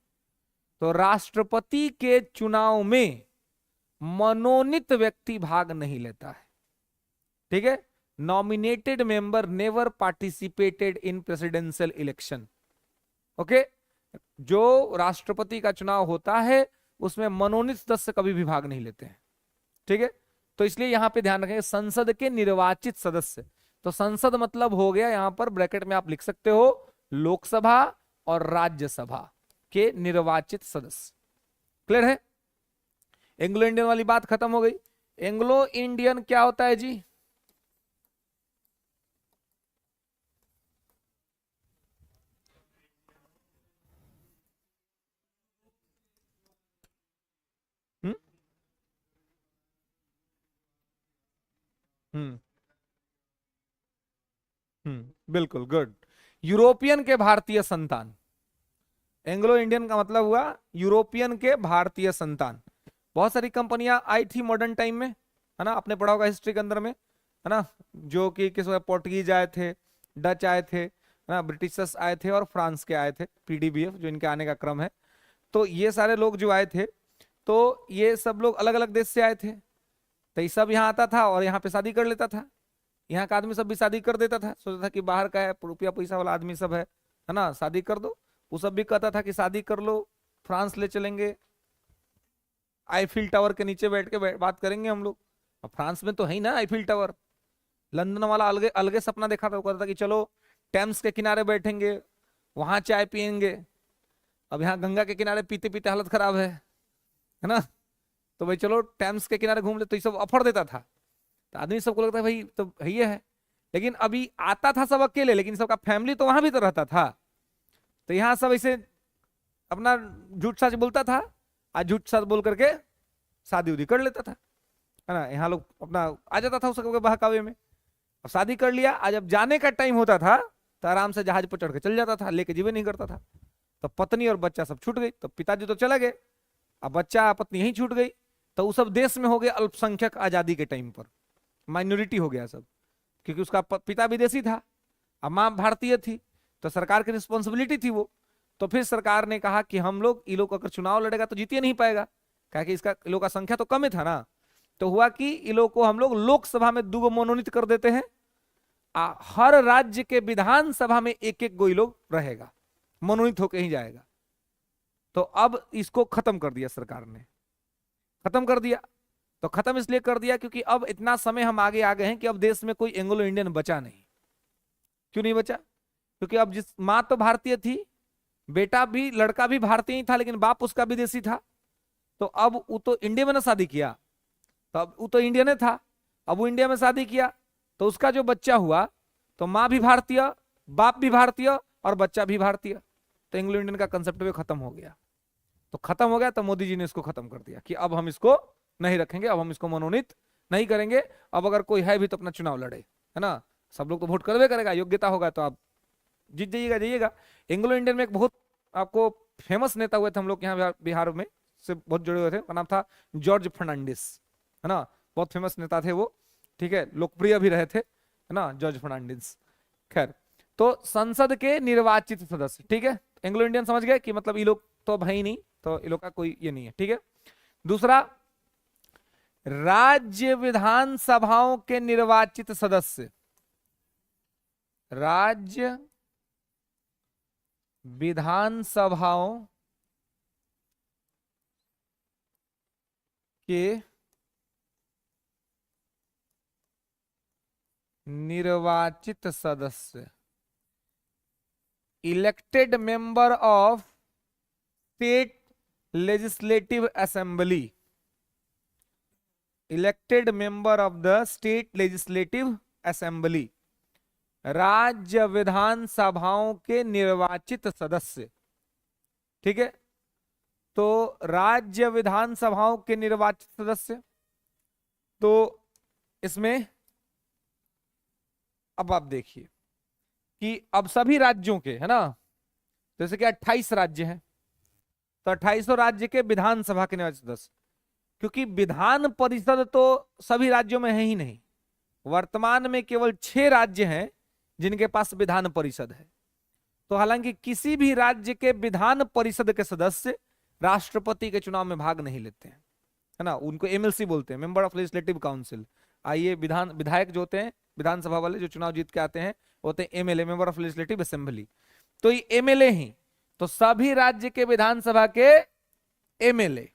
तो राष्ट्रपति के चुनाव में मनोनीत व्यक्ति भाग नहीं लेता है, ठीक है। Nominated member never participated in presidential election, okay. जो राष्ट्रपति का चुनाव होता है उसमें मनोनीत सदस्य कभी भी भाग नहीं लेते हैं, ठीक है। तो इसलिए यहां पे ध्यान रखें संसद के निर्वाचित सदस्य। तो संसद मतलब हो गया, यहां पर ब्रैकेट में आप लिख सकते हो लोकसभा और राज्यसभा के निर्वाचित सदस्य। क्लियर है? एंग्लो इंडियन वाली बात खत्म हो गई। एंग्लो इंडियन क्या होता है जी? हम्म हम्म बिल्कुल गुड। यूरोपियन के भारतीय संतान। एंग्लो इंडियन का मतलब हुआ यूरोपियन के भारतीय संतान। बहुत सारी कंपनियां आई थी मॉडर्न टाइम में, है ना, आपने पढ़ा होगा हिस्ट्री के अंदर में, है ना, जो कि किस वजह पोर्टुगीज आए थे, डच आए थे, है ना, ब्रिटिशर्स आए थे और फ्रांस के आए थे, पीडीबीएफ जो इनके आने का क्रम है। तो ये सारे लोग जो आए थे, तो ये सब लोग अलग अलग देश से आए थे। तो ये सब यहाँ आता था और यहाँ पे शादी कर लेता था। यहाँ का आदमी सब भी शादी कर देता था, सोचता था कि बाहर का है, रुपया पैसा वाला आदमी सब है ना, शादी कर दो। वो सब भी कहता था कि शादी कर लो, फ्रांस ले चलेंगे, आईफिल टावर के नीचे बैठ के बात करेंगे हम लोग। अब फ्रांस में तो है ही ना आईफिल टावर। लंदन वाला अलगे अलगे सपना देखा था, वो कहता था कि चलो टेम्स के किनारे बैठेंगे, वहां चाय पियेंगे। अब यहाँ गंगा के किनारे पीते पीते हालत खराब है ना, तो भाई चलो टेम्स के किनारे घूम ले। तो ये सब ऑफर देता था। तो आदमी सबको लगता है भाई तो ये है। लेकिन अभी आता था सब अकेले, लेकिन सबका फैमिली तो वहां भी तो रहता था। तो यहाँ सब ऐसे अपना झूठ सच बोलता था, आज झूठ सच बोल करके शादी उदी कर लेता था, है ना। यहाँ लोग अपना आ जाता था उस बहकावे में। अब शादी कर लिया, आज अब जाने का टाइम होता था तो आराम से जहाज पर चढ़ के चल जाता था, लेके जीवे नहीं करता था। तो पत्नी और बच्चा सब छूट गई। तो पिताजी तो चले गए, अब बच्चा पत्नी यहीं छूट गई। तो उस सब देश में हो गए अल्पसंख्यक आजादी के टाइम पर, माइनॉरिटी हो गया सब, क्योंकि उसका पिता विदेशी था, अब माँ भारतीय थी। तो सरकार की रिस्पॉन्सिबिलिटी थी वो। तो फिर सरकार ने कहा कि हम लोग, ये लोग अगर चुनाव लड़ेगा तो जीत नहीं पाएगा, कहा कि इसका लोग का संख्या तो कम ही था ना। तो हुआ कि ये लोग को हम लोग लोकसभा में 2 मनोनीत कर देते हैं, हर राज्य के विधानसभा में 1-1 गो लोग रहेगा, मनोनीत होकर ही जाएगा। तो अब इसको खत्म कर दिया सरकार ने, खत्म कर दिया। तो खत्म इसलिए कर दिया क्योंकि अब इतना समय हम आगे आ गए हैं कि अब देश में कोई एंग्लो इंडियन बचा नहीं। क्यों नहीं बचा? क्योंकि अब जिस माँ तो भारतीय थी, बेटा भी, लड़का भी भारतीय ही था, लेकिन बाप उसका विदेशी था। तो अब वो तो इंडिया में ना शादी किया, तो अब वो तो इंडियन था, अब वो इंडिया में शादी किया, तो उसका जो बच्चा हुआ तो माँ भी भारतीय, बाप भी भारतीय और बच्चा भी भारतीय। तो एंग्लो इंडियन का कंसेप्ट भी खत्म हो गया। तो खत्म हो गया, तो मोदी जी ने इसको खत्म कर दिया कि अब हम इसको नहीं रखेंगे, अब हम इसको मनोनीत नहीं करेंगे। अब अगर कोई है भी तो अपना चुनाव लड़े, है ना, सब लोग तो वोट करवे करेगा, योग्यता होगा तो आप जीत जाइएगा जाइएगा। एंग्लो इंडियन में एक बहुत आपको फेमस नेता हुए थे हम लोग यहाँ बिहार में से बहुत जुड़े हुए थे, उनका नाम था जॉर्ज फर्नांडिस, है ना, बहुत फेमस नेता थे वो, ठीक है, लोकप्रिय भी रहे थे, है ना, जॉर्ज फर्नांडिस। खैर, तो संसद के निर्वाचित सदस्य, ठीक है। एंग्लो इंडियन समझ गए कि मतलब ये लोग तो अब है ही नहीं, तो ये लोग का कोई ये नहीं है, ठीक है। दूसरा, राज्य विधानसभाओं के निर्वाचित सदस्य, राज्य विधानसभाओं के निर्वाचित सदस्य, elected member of state legislative assembly, elected member of the state legislative assembly, राज्य विधानसभाओं के निर्वाचित सदस्य, ठीक है। तो राज्य विधानसभाओं के निर्वाचित सदस्य, तो इसमें अब आप देखिए कि अब सभी राज्यों के, है ना, जैसे कि 28 राज्य हैं, तो 28 राज्य के विधानसभा के निर्वाचित सदस्य, क्योंकि विधान परिषद तो सभी राज्यों में है ही नहीं, वर्तमान में केवल 6 राज्य हैं जिनके पास विधान परिषद है। तो हालांकि किसी भी राज्य के विधान परिषद के सदस्य राष्ट्रपति के चुनाव में भाग नहीं लेते हैं, है ना, उनको एमएलसी बोलते हैं, मेंबर ऑफ लेजिस्लेटिव काउंसिल। आइए, विधायक जो होते हैं विधानसभा वाले जो चुनाव जीत के आते हैं होते हैं MLA, member of legislative assembly. तो ये एमएलए ही, तो सभी राज्य के विधानसभा के एमएलए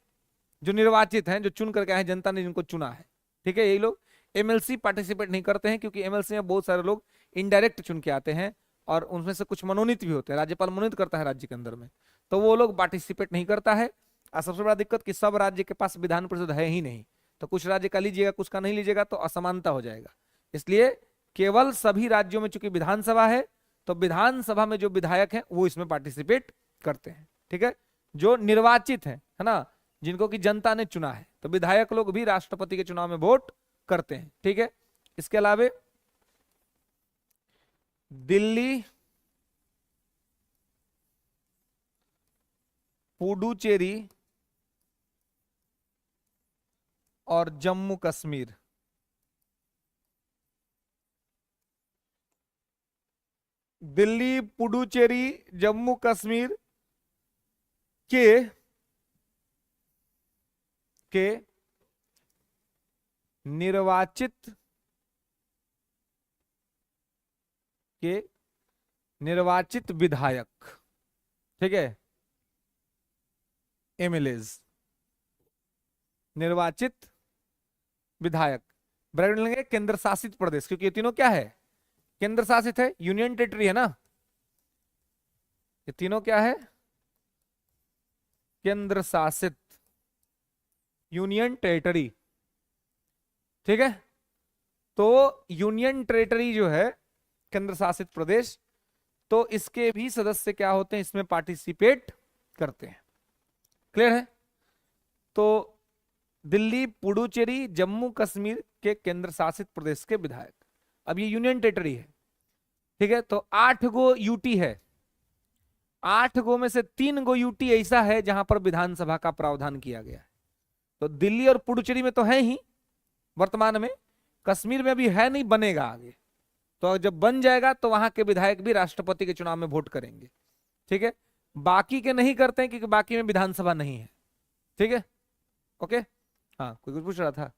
जो निर्वाचित हैं, जो चुन करके आए, जनता ने जिनको चुना है, ठीक है, यही लोग। एमएलसी पार्टिसिपेट नहीं करते हैं, क्योंकि एमएलसी में बहुत सारे लोग इनडायरेक्ट चुन के आते हैं, और उनमें से कुछ मनोनीत भी होते हैं, राज्यपाल मनोनीत करता है राज्य के अंदर में, तो वो लोग पार्टिसिपेट नहीं करता है। और सबसे बड़ा दिक्कत कि सब राज्य के पास विधान परिषद है ही नहीं, तो कुछ राज्य का लीजिएगा, कुछ का नहीं लीजिएगा, तो असमानता हो जाएगा। इसलिए केवल सभी राज्यों में चूंकि विधानसभा है, तो विधानसभा में जो विधायक हैं वो इसमें पार्टिसिपेट करते हैं, ठीक है, जो निर्वाचित है ना, जिनको की जनता ने चुना है। तो विधायक लोग भी राष्ट्रपति के चुनाव में वोट करते हैं, ठीक है। इसके अलावा दिल्ली, पुडुचेरी और जम्मू कश्मीर, दिल्ली, पुडुचेरी, जम्मू कश्मीर के निर्वाचित विधायक, ठीक है, एमएलएज, निर्वाचित विधायक, ब्रैकेट में लेंगे केंद्र शासित प्रदेश, क्योंकि ये तीनों क्या है, केंद्र शासित है, यूनियन टेरिटरी है ना, ये तीनों क्या है, केंद्र शासित, यूनियन टेरिटरी, ठीक है। तो यूनियन टेरिटरी जो है, केंद्र शासित प्रदेश, तो इसके भी सदस्य क्या होते हैं, इसमें पार्टिसिपेट करते हैं। क्लियर है। तो दिल्ली, पुडुचेरी, जम्मू कश्मीर के केंद्र शासित प्रदेश के विधायक, अब ये यूनियन टेरिटरी है, ठीक है। तो 8 गो यूटी है, 8 गो में से 3 गो यूटी ऐसा है जहां पर विधानसभा का प्रावधान किया गया है। तो दिल्ली और पुडुचेरी में तो है ही वर्तमान में, कश्मीर में भी है नहीं, बनेगा आगे। तो जब बन जाएगा तो वहां के विधायक भी राष्ट्रपति के चुनाव में वोट करेंगे, ठीक है। बाकी के नहीं करते हैं क्योंकि बाकी में विधानसभा नहीं है, ठीक है, ओके। हाँ, कोई कुछ पूछ रहा था।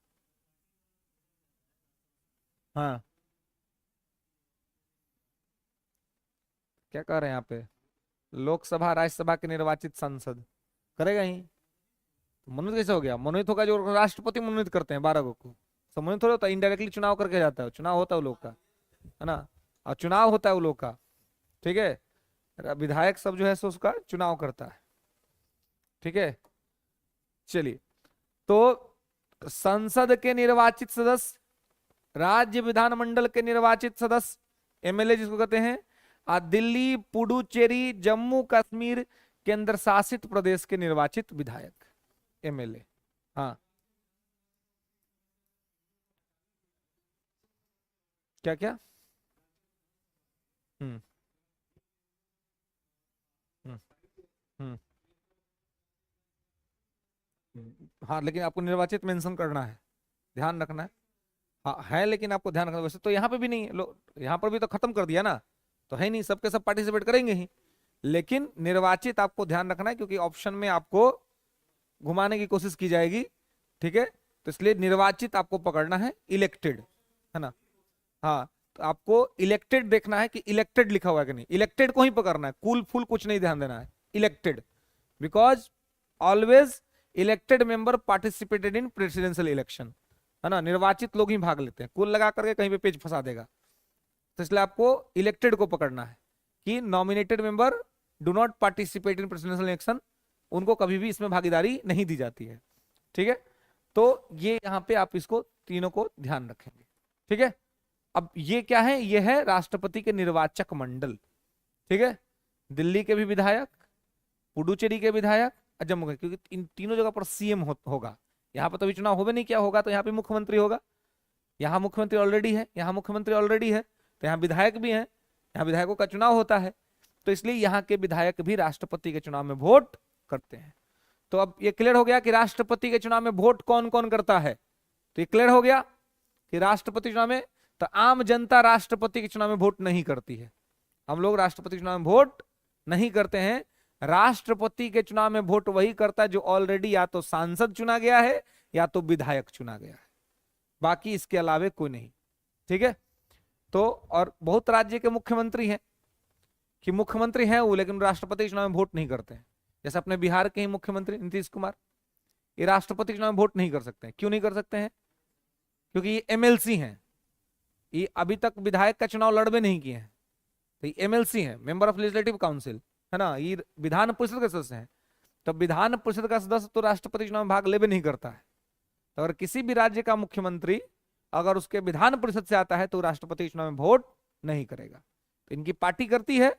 हाँ, क्या कह रहे हैं यहाँ पे, लोकसभा राज्यसभा के निर्वाचित सांसद करेगा ही, मनोनीत कैसे हो गया, मनोनीत होगा जो राष्ट्रपति मनोनीत करते हैं 12 को, सब मनोनीत थोड़ा होता है, इनडायरेक्टली चुनाव करके जाता है, चुनाव होता है वो लोग का, है ना, और चुनाव होता है वो लोग का, ठीक है। विधायक सब जो है सो उसका चुनाव करता है, ठीक है। चलिए, तो संसद के निर्वाचित सदस्य, राज्य विधानमंडल के निर्वाचित सदस्य एमएलए जिसको कहते हैं, और दिल्ली, पुडुचेरी, जम्मू कश्मीर केंद्र शासित प्रदेश के निर्वाचित विधायक एमएलए। हाँ, क्या क्या, हम्म हम्म हम्म हाँ, लेकिन आपको निर्वाचित मेंशन करना है, ध्यान रखना है। हाँ है, लेकिन आपको ध्यान रखना, वैसे तो यहाँ पे भी नहीं, लो यहाँ पर भी तो खत्म कर दिया ना, तो है नहीं, सबके सब पार्टिसिपेट करेंगे ही, लेकिन निर्वाचित आपको ध्यान रखना है, क्योंकि ऑप्शन में आपको घुमाने की कोशिश की जाएगी, ठीक है। तो इसलिए निर्वाचित आपको पकड़ना है, इलेक्टेड, है ना। हाँ, तो आपको इलेक्टेड देखना है कि इलेक्टेड लिखा हुआ है कि नहीं, इलेक्टेड को ही पकड़ना है, कूल फुल कुछ नहीं ध्यान देना है, elected, because always elected member participated in presidential election, है ना, निर्वाचित लोग ही भाग लेते हैं, कुल लगा करके कहीं पे पेज फंसा देगा। तो इसलिए आपको इलेक्टेड को पकड़ना है कि nominated member do not participate in presidential election, उनको कभी भी इसमें भागीदारी नहीं दी जाती है, ठीक है। तो ये यहाँ पे आप इसको तीनों को ध्यान रखेंगे, ठीक है। अब ये क्या है, ये है राष्ट्रपति के निर्वाचक मंडल, ठीक है। दिल्ली के भी विधायक, पुडुचेरी के विधायक, जम्मू के, क्योंकि इन तीनों जगह पर सीएम होगा। यहाँ पर तो अभी चुनाव होवे नहीं, क्या होगा, तो यहाँ पे मुख्यमंत्री होगा, यहाँ मुख्यमंत्री ऑलरेडी है, यहाँ मुख्यमंत्री ऑलरेडी है, तो यहाँ विधायक भी हैं, यहाँ विधायकों का चुनाव होता है, तो इसलिए यहाँ के विधायक भी राष्ट्रपति के चुनाव में वोट करते हैं। तो अब ये क्लियर हो गया कि राष्ट्रपति के चुनाव में वोट कौन कौन करता है, तो ये क्लियर हो गया कि राष्ट्रपति चुनाव में, तो आम जनता राष्ट्रपति के चुनाव में वोट नहीं करती है, हम लोग राष्ट्रपति चुनाव में वोट नहीं करते हैं। राष्ट्रपति के चुनाव में वोट वही करता है जो ऑलरेडी या तो सांसद चुना गया है या तो विधायक चुना गया है, बाकी इसके अलावे कोई नहीं, ठीक है। तो और बहुत राज्य के मुख्यमंत्री हैं कि मुख्यमंत्री हैं वो, लेकिन राष्ट्रपति चुनाव में वोट नहीं करते हैं। जैसे अपने बिहार के ही मुख्यमंत्री नीतीश कुमार, ये राष्ट्रपति चुनाव में वोट नहीं कर सकते हैं। क्यों नहीं कर सकते हैं? क्योंकि ये एमएलसी हैं, ये अभी तक विधायक का चुनाव लड़बे नहीं किए हैं, तो ये एमएलसी हैं, मेंबर ऑफ लेजिस्लेटिव काउंसिल, है ना, ये विधान परिषद के सदस्य हैं। तो विधान परिषद का सदस्य तो राष्ट्रपति चुनाव में भाग लेबे नहीं करता है। तो अगर किसी भी राज्य का मुख्यमंत्री अगर उसके विधान परिषद से आता है तो राष्ट्रपति चुनाव में वोट नहीं करेगा। तो इनकी पार्टी करती है,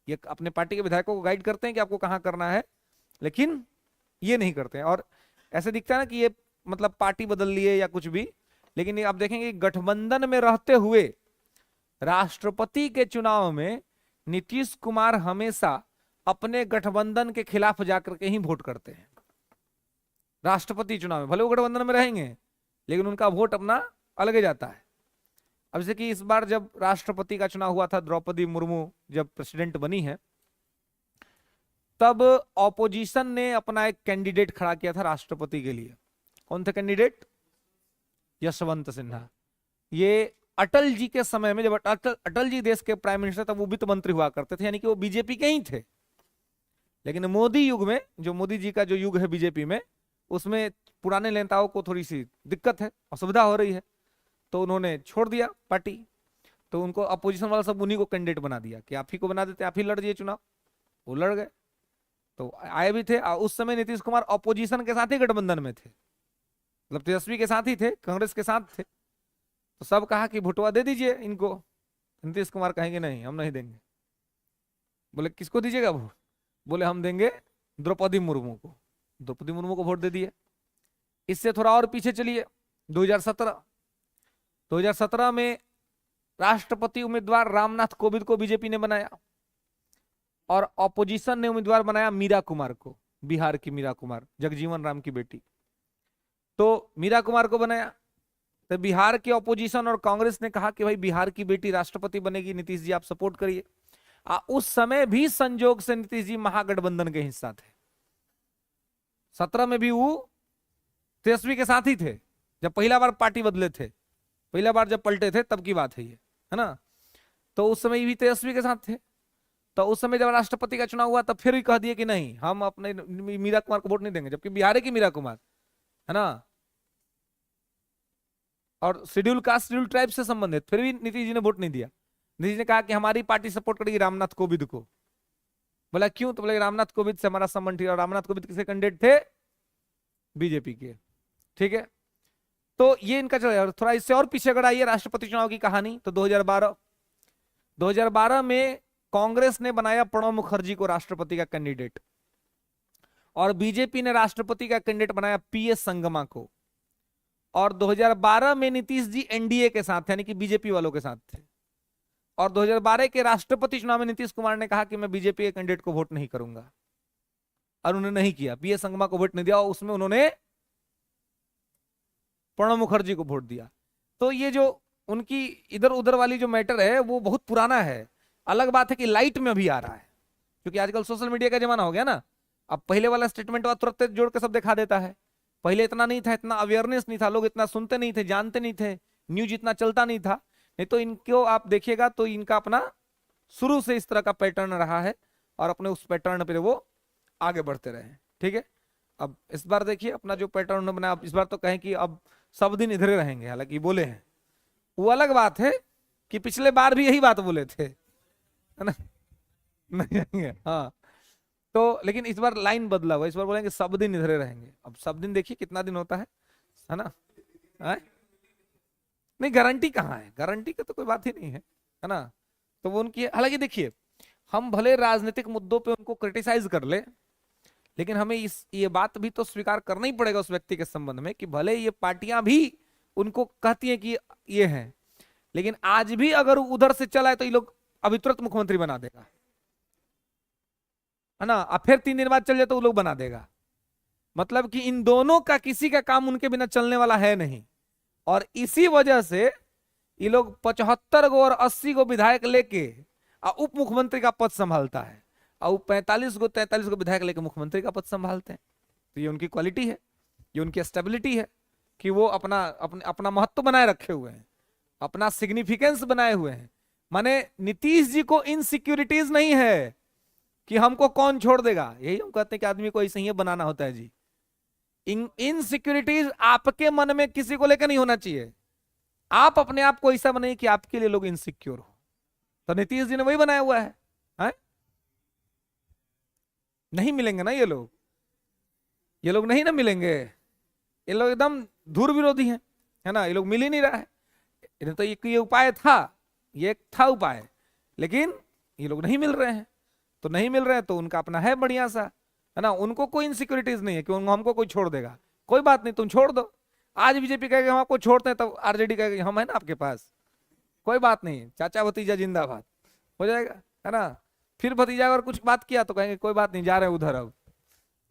ये अपने पार्टी के विधायकों को गाइड करते हैं कि आपको कहां करना है, लेकिन ये नहीं करते हैं। और ऐसे दिखता है ना कि ये मतलब पार्टी बदल लिए या कुछ भी, लेकिन आप देखेंगे गठबंधन में रहते हुए राष्ट्रपति के चुनाव में नीतीश कुमार हमेशा अपने गठबंधन के खिलाफ जाकर के ही वोट करते हैं। राष्ट्रपति चुनाव में भले वो गठबंधन में रहेंगे, लेकिन उनका वोट अपना अलग ही जाता है। अब जैसे कि इस बार जब राष्ट्रपति का चुनाव हुआ था, द्रौपदी मुर्मू जब प्रेसिडेंट बनी है, तब ऑपोजिशन ने अपना एक कैंडिडेट खड़ा किया था राष्ट्रपति के लिए। कौन थे कैंडिडेट? यशवंत सिन्हा। ये अटल जी के समय में, जब अटल जी देश के प्राइम मिनिस्टर, तब वो वित्त मंत्री हुआ करते थे, यानी कि वो बीजेपी के ही थे। लेकिन मोदी युग में, जो मोदी जी का जो युग है बीजेपी में, उसमें पुराने नेताओं को थोड़ी सी दिक्कत है, असुविधा हो रही है, तो उन्होंने छोड़ दिया पार्टी। तो उनको अपोजिशन वाला सब उन्हीं को कैंडिडेट बना दिया कि आप ही को बना देते, आप ही लड़ जाइए चुनाव। वो लड़ गए, तो आए भी थे। उस समय नीतीश कुमार अपोजिशन के साथ ही गठबंधन में थे, मतलब तेजस्वी के साथ ही थे, कांग्रेस के साथ थे। तो सब कहा कि भुटवा दे दीजिए इनको। नीतीश कुमार कहेंगे नहीं, हम नहीं देंगे। बोले किसको दीजिएगा वोट? बोले हम देंगे द्रौपदी मुर्मू को। द्रौपदी मुर्मू को वोट दे दिए। इससे थोड़ा और पीछे चलिए, 2017 में राष्ट्रपति उम्मीदवार रामनाथ कोविंद को बीजेपी ने बनाया, और ऑपोजिशन ने उम्मीदवार बनाया मीरा कुमार को, बिहार की मीरा कुमार, जगजीवन राम की बेटी। तो मीरा कुमार को बनाया, तो बिहार के ऑपोजिशन और कांग्रेस ने कहा कि भाई बिहार की बेटी राष्ट्रपति बनेगी, नीतीश जी आप सपोर्ट करिए। उस समय भी संजोग से नीतीश जी महागठबंधन के हिस्सा थे। 17 में भी वो तेजस्वी के साथ ही थे, जब पहला बार पार्टी बदले थे, पहला बार जब पलटे थे तब की बात है ये, है ना। तो उस समय भी तेजस्वी के साथ थे। तो उस समय जब राष्ट्रपति का चुनाव हुआ तब फिर भी कह दिए कि नहीं, हम अपने मीरा कुमार को वोट नहीं देंगे, जबकि बिहार की मीरा कुमार, है ना, और शेड्यूल कास्ट शेड्यूल ट्राइब से संबंधित, फिर भी नीतीश जी ने वोट नहीं दिया। नीतीश जी ने कहा कि हमारी पार्टी सपोर्ट करेगी रामनाथ कोविंद को। बोला क्यों? तो बोले रामनाथ कोविंद से हमारा संबंध ठीक, और रामनाथ कोविंद किसके कैंडिडेट थे? बीजेपी के, ठीक है। तो ये इनका चल। थोड़ा इससे और पीछे अगर आइए राष्ट्रपति चुनाव की कहानी, तो 2012 में कांग्रेस ने बनाया प्रणब मुखर्जी को राष्ट्रपति का कैंडिडेट, और बीजेपी ने राष्ट्रपति का कैंडिडेट बनाया पीएस संगमा को। और 2012 में नीतीश जी एनडीए के साथ, यानी कि बीजेपी वालों के साथ थे। और 2012 के राष्ट्रपति चुनाव में नीतीश कुमार ने कहा कि मैं बीजेपी के कैंडिडेट को वोट नहीं करूंगा, और उन्होंने नहीं किया, पीएस संगमा को वोट नहीं दिया, और उसमें उन्होंने प्रणब मुखर्जी को वोट दिया। तो ये जो उनकी इधर उधर वाली जो मैटर है वो बहुत पुराना है। अलग बात है कि लाइट में भी आ रहा है, क्योंकि आजकल सोशल मीडिया का जमाना हो गया ना। अब पहले वाला स्टेटमेंट तुरंत जोड़ के सब दिखा देता है। पहले इतना नहीं था, इतना अवेयरनेस नहीं था, लोग इतना सुनते नहीं थे, जानते नहीं थे, न्यूज इतना चलता नहीं था। नहीं तो इनको आप देखिएगा तो इनका अपना शुरू से इस तरह का पैटर्न रहा है और अपने उस पैटर्न पे वो आगे बढ़ते रहे। ठीक है, अब इस बार देखिए अपना जो पैटर्न बना, इस बार तो कहें कि अब सब दिन इधर रहेंगे, हालांकि बोले हैं, वो अलग बात है कि पिछले बार भी यही बात बोले थे, है ना, नहीं जाएंगे। हाँ, तो लेकिन इस बार लाइन बदला हुआ, इस बार बोलेंगे सब दिन इधर रहेंगे। अब सब दिन देखिए कितना दिन होता है ना। नहीं, गारंटी कहाँ है, गारंटी का तो कोई बात ही नहीं है ना। तो वो उनकी, हालांकि देखिए हम भले राजनीतिक मुद्दों पे उनको क्रिटिसाइज कर ले, लेकिन हमें ये बात भी तो स्वीकार करना ही पड़ेगा उस व्यक्ति के संबंध में कि भले ये पार्टियां भी उनको कहती हैं कि ये है, लेकिन आज भी अगर उधर से चला है तो ये लोग अभी तुरंत मुख्यमंत्री बना देगा, है ना। अब फिर 3 दिन बाद चल जाए तो वो लोग बना देगा। मतलब कि इन दोनों का किसी का काम उनके बिना चलने वाला है नहीं। और इसी वजह से ये लोग 75 गो और 80 गो विधायक लेके उप मुख्यमंत्री का पद संभालता है, और 45 गो विधायक लेके मुख्यमंत्री का पद संभालते हैं। तो ये उनकी क्वालिटी है, ये उनकी स्टेबिलिटी है कि वो अपना महत्व बनाए रखे हुए हैं, अपना सिग्निफिकेंस बनाए हुए हैं। माने नीतीश जी को इनसिक्योरिटीज नहीं है कि हमको कौन छोड़ देगा, यही हम कहते हैं कि आदमी को ऐसे ही बनाना होता है जी। इनसिक्योरिटीज आपके मन में किसी को लेकर नहीं होना चाहिए, आप अपने आप को ऐसा बनाइए कि आपके लिए लोग इनसिक्योर हो। तो नीतीश जी ने वही बनाया हुआ है? नहीं मिलेंगे ना ये लोग नहीं ना मिलेंगे। ये लोग एकदम धुर विरोधी हैं, है ना। ये लोग मिल ही नहीं रहा है। तो ये उपाय था, ये एक था उपाय, लेकिन ये लोग नहीं मिल रहे हैं। तो नहीं मिल रहे हैं तो उनका अपना है बढ़िया सा, है ना। उनको कोई इनसिक्योरिटीज नहीं है कि हमको कोई छोड़ देगा। कोई बात नहीं, तुम छोड़ दो। आज बीजेपी कहेगा हम आपको छोड़ते हैं, तो आरजेडी कहेगा हम है ना आपके पास, कोई बात नहीं, चाचा भतीजा जिंदाबाद हो जाएगा, है ना। फिर भतीजा अगर कुछ बात किया तो कहेंगे कोई बात नहीं, जा रहे हैं उधर अब।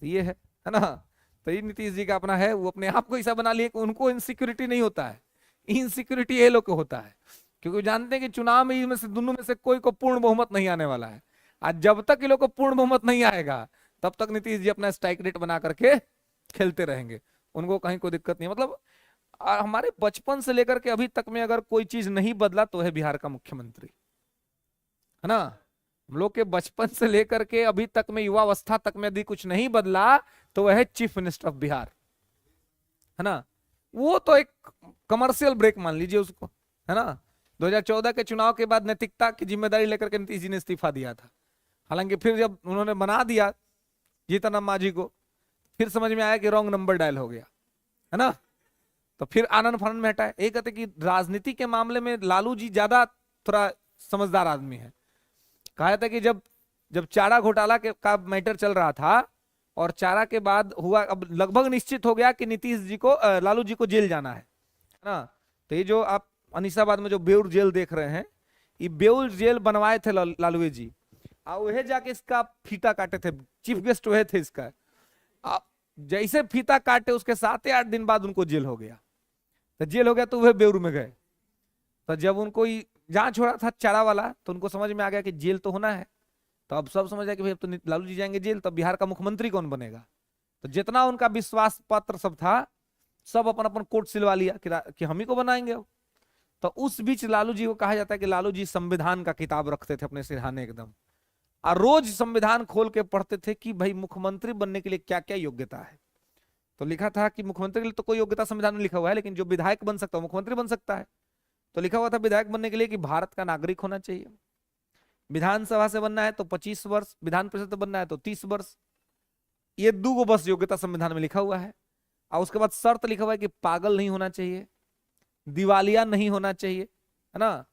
तो ये है ना। तो ये नीतीश जी का अपना है, वो अपने आप को ऐसा बना लिए कि उनको इनसिक्योरिटी नहीं होता है। इनसिक्योरिटी ये लोग को होता है, क्योंकि जानते हैं कि चुनाव में इनमें से दोनों में से कोई को पूर्ण बहुमत नहीं आने वाला है। आज जब तक ये लोग को पूर्ण बहुमत नहीं आएगा तब तक नीतीश जी अपना स्ट्राइक रेट बना करके खेलते रहेंगे, उनको कहीं कोई दिक्कत नहीं। मतलब हमारे बचपन से लेकर के अभी तक में अगर कोई चीज नहीं बदला तो है बिहार का मुख्यमंत्री, है ना। हम लोग के बचपन से लेकर के अभी तक में युवावस्था तक में यदि कुछ नहीं बदला तो वह है चीफ मिनिस्टर ऑफ बिहार, है ना। वो तो एक कमर्शियल ब्रेक मान लीजिए उसको, है ना। 2014 के चुनाव के बाद नैतिकता की जिम्मेदारी लेकर के नीतीश जी ने इस्तीफा दिया था। हालांकि फिर जब उन्होंने बना दिया जीतन राम मांझी को, फिर समझ में आया कि रॉन्ग नंबर डायल हो गया, है ना। तो फिर आनंद फानंद में हटाए। एक कहते कि राजनीति के मामले में लालू जी ज्यादा थोड़ा समझदार आदमी है। कहा जाता है कि जब चारा घोटाला का मैटर चल रहा था और चारा के बाद हुआ, अब लगभग निश्चित हो गया कि नीतीश जी को लालू जी को जेल जाना है ना। तो ये जो आप अनिसाबाद में जो बेउर जेल देख रहे हैं, ये बेउर जेल बनवाए थे लालू जी, और वह जाके इसका फीता काटे थे, चीफ गेस्ट वह थे इसका। जैसे फीता काटे उसके 7 या 8 दिन बाद उनको जेल हो गया। तो जेल हो गया तो वह बेउर में गए। तो जब उनको जांच हो रहा था चारा वाला, तो उनको समझ में आ गया कि जेल तो होना है। तो अब सब समझ आया कि भाई अब तो लालू जी जाएंगे जेल, तो बिहार का मुख्यमंत्री कौन बनेगा। तो जितना उनका विश्वास पत्र सब था, सब अपन अपन कोर्ट सिलवा लिया कि हम ही को बनाएंगे अब। तो उस बीच लालू जी को कहा जाता है कि लालू जी संविधान का किताब रखते थे अपने सिरहाने एकदम, और रोज संविधान खोल के पढ़ते थे कि भाई मुख्यमंत्री बनने के लिए क्या क्या योग्यता है। तो लिखा था कि मुख्यमंत्री के लिए तो कोई योग्यता संविधान में लिखा हुआ है, लेकिन जो विधायक बन सकता है मुख्यमंत्री बन सकता है। तो लिखा हुआ था विधायक बनने के लिए कि भारत का नागरिक होना चाहिए, विधानसभा से बनना है तो 25 वर्ष, विधान परिषद से बनना है तो 30 वर्ष। ये 2 बस योग्यता संविधान में लिखा हुआ है। और उसके बाद शर्त लिखा हुआ है कि पागल नहीं होना चाहिए, दिवालिया नहीं होना चाहिए, है ना।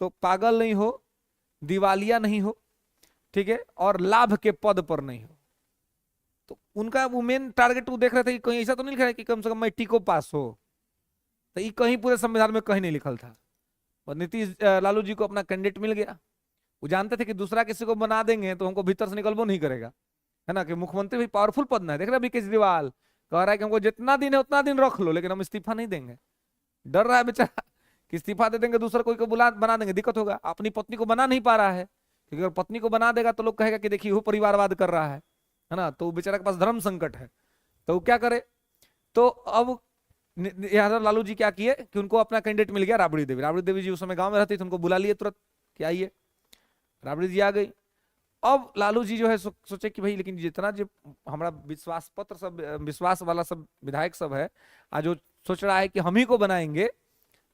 तो पागल नहीं हो, दिवालिया नहीं हो, ठीक है, और लाभ के पद पर नहीं हो। तो उनका वो मेन टारगेट वो देख रहे थे कि कहीं ऐसा तो नहीं लिखा है कि कम से कम मैट्रिक को पास हो। तो ये कहीं पूरे संविधान में कहीं नहीं लिखल था। और नीतीश लालू जी को अपना कैंडिडेट मिल गया। वो जानते थे कि दूसरा किसी को बना देंगे तो हमको भीतर से निकलबो नहीं करेगा, है ना। कि मुख्यमंत्री भी पावरफुल पद ना है। देख रहे अभी केजरीवाल कह रहा है कि हमको जितना दिन है उतना दिन रख लो, लेकिन हम इस्तीफा नहीं देंगे। डर रहा है बेचारा कि इस्तीफा दे देंगे, दूसरा कोई को बुला बना देंगे, दिक्कत होगा। अपनी पत्नी को बना नहीं पा रहा है, क्योंकि अगर पत्नी को बना देगा तो लोग कहेगा कि देखिए वो परिवारवाद कर रहा है ना, तो बेचारा के पास धर्म संकट है, तो वो क्या करे। तो अब यहाँ लालू जी क्या किए कि उनको अपना कैंडिडेट मिल गया, राबड़ी देवी। राबड़ी देवी जी उस समय गांव में रहती थी, उनको बुला लिए तुरंत कि आइए। राबड़ी जी आ गई। अब लालू जी जो है सोचे कि भाई लेकिन जितना जो हमारा विश्वास पत्र सब, विश्वास वाला सब विधायक सब है, आज जो सोच रहा है कि हम ही को बनाएंगे,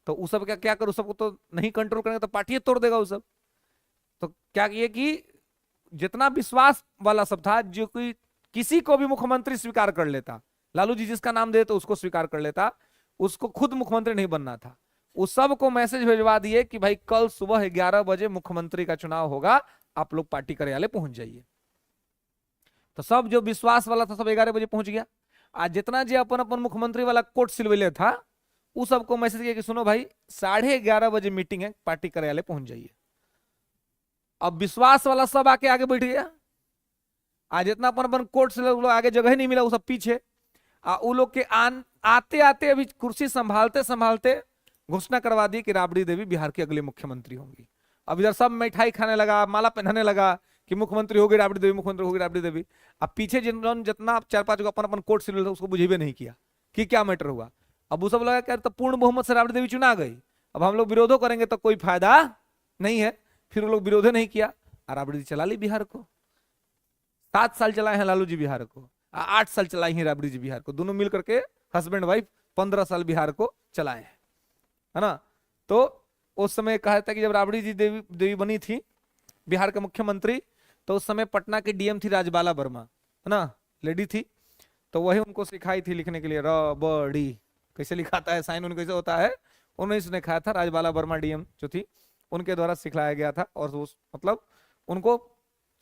तो उस सब क्या क्या करूँ, सबको तो नहीं कंट्रोल करेंगे तो पार्टी तोड़ देगा वो सब। तो क्या किए कि जितना विश्वास वाला सब था, जो कोई किसी को भी मुख्यमंत्री स्वीकार कर लेता, लालू जी जिसका नाम दे तो उसको स्वीकार कर लेता, उसको खुद मुख्यमंत्री नहीं बनना था, उस सब को मैसेज भेजवा दिए कि भाई कल सुबह 11 बजे मुख्यमंत्री का चुनाव होगा, आप लोग पार्टी कार्यालय पहुंच जाइए। तो सब जो विश्वास वाला था सब 11 बजे पहुंच गया। आज जितना जो अपन अपन मुख्यमंत्री वाला कोर्ट सिलवेले था, उस सबको मैसेज किया कि सुनो भाई 11:30 बजे मीटिंग है, पार्टी कार्यालय पहुंच जाइए। अब विश्वास वाला सब आके आगे बैठ गया। आज इतना अपन अपन कोर्ट से लोग आगे जगह ही नहीं मिला, वो सब पीछे। वो लोग के आते आते अभी कुर्सी संभालते संभालते घोषणा करवा दी कि राबड़ी देवी बिहार की अगली मुख्यमंत्री होंगी। अब इधर सब मिठाई खाने लगा, माला पहनाने लगा कि मुख्यमंत्री होगी राबड़ी देवी, मुख्यमंत्री होगी राबड़ी देवी। अब पीछे जिन्होंने जितना 4-5 अपन अपन कोर्ट से उसको बुझेबे नहीं किया कि क्या मैटर हुआ। अब वो सब लगा कि तो पूर्ण बहुमत से राबड़ी देवी चुना गई, अब हम लोग विरोधो करेंगे तो कोई फायदा नहीं है। फिर वो लोग विरोध नहीं किया, राबड़ी चला ली बिहार को। 7 साल चलाए हैं लालू जी बिहार को, 8 साल चलाई है राबड़ी जी बिहार को, दोनों मिल करके हस्बैंड वाइफ 15 साल बिहार को चलाए हैं, है ना। तो उस समय कहा था कि जब राबड़ी जी देवी बनी थी बिहार के मुख्यमंत्री, तो उस समय पटना के डीएम थी राजबाला वर्मा, है ना, लेडी थी। तो वही उनको सिखाई थी लिखने के लिए, रबड़ी कैसे लिखाता है, साइन उन कैसे होता है, उन्होंने सिखाया था। राजबाला वर्मा डीएम जो थी उनके द्वारा सिखलाया गया था, और मतलब उनको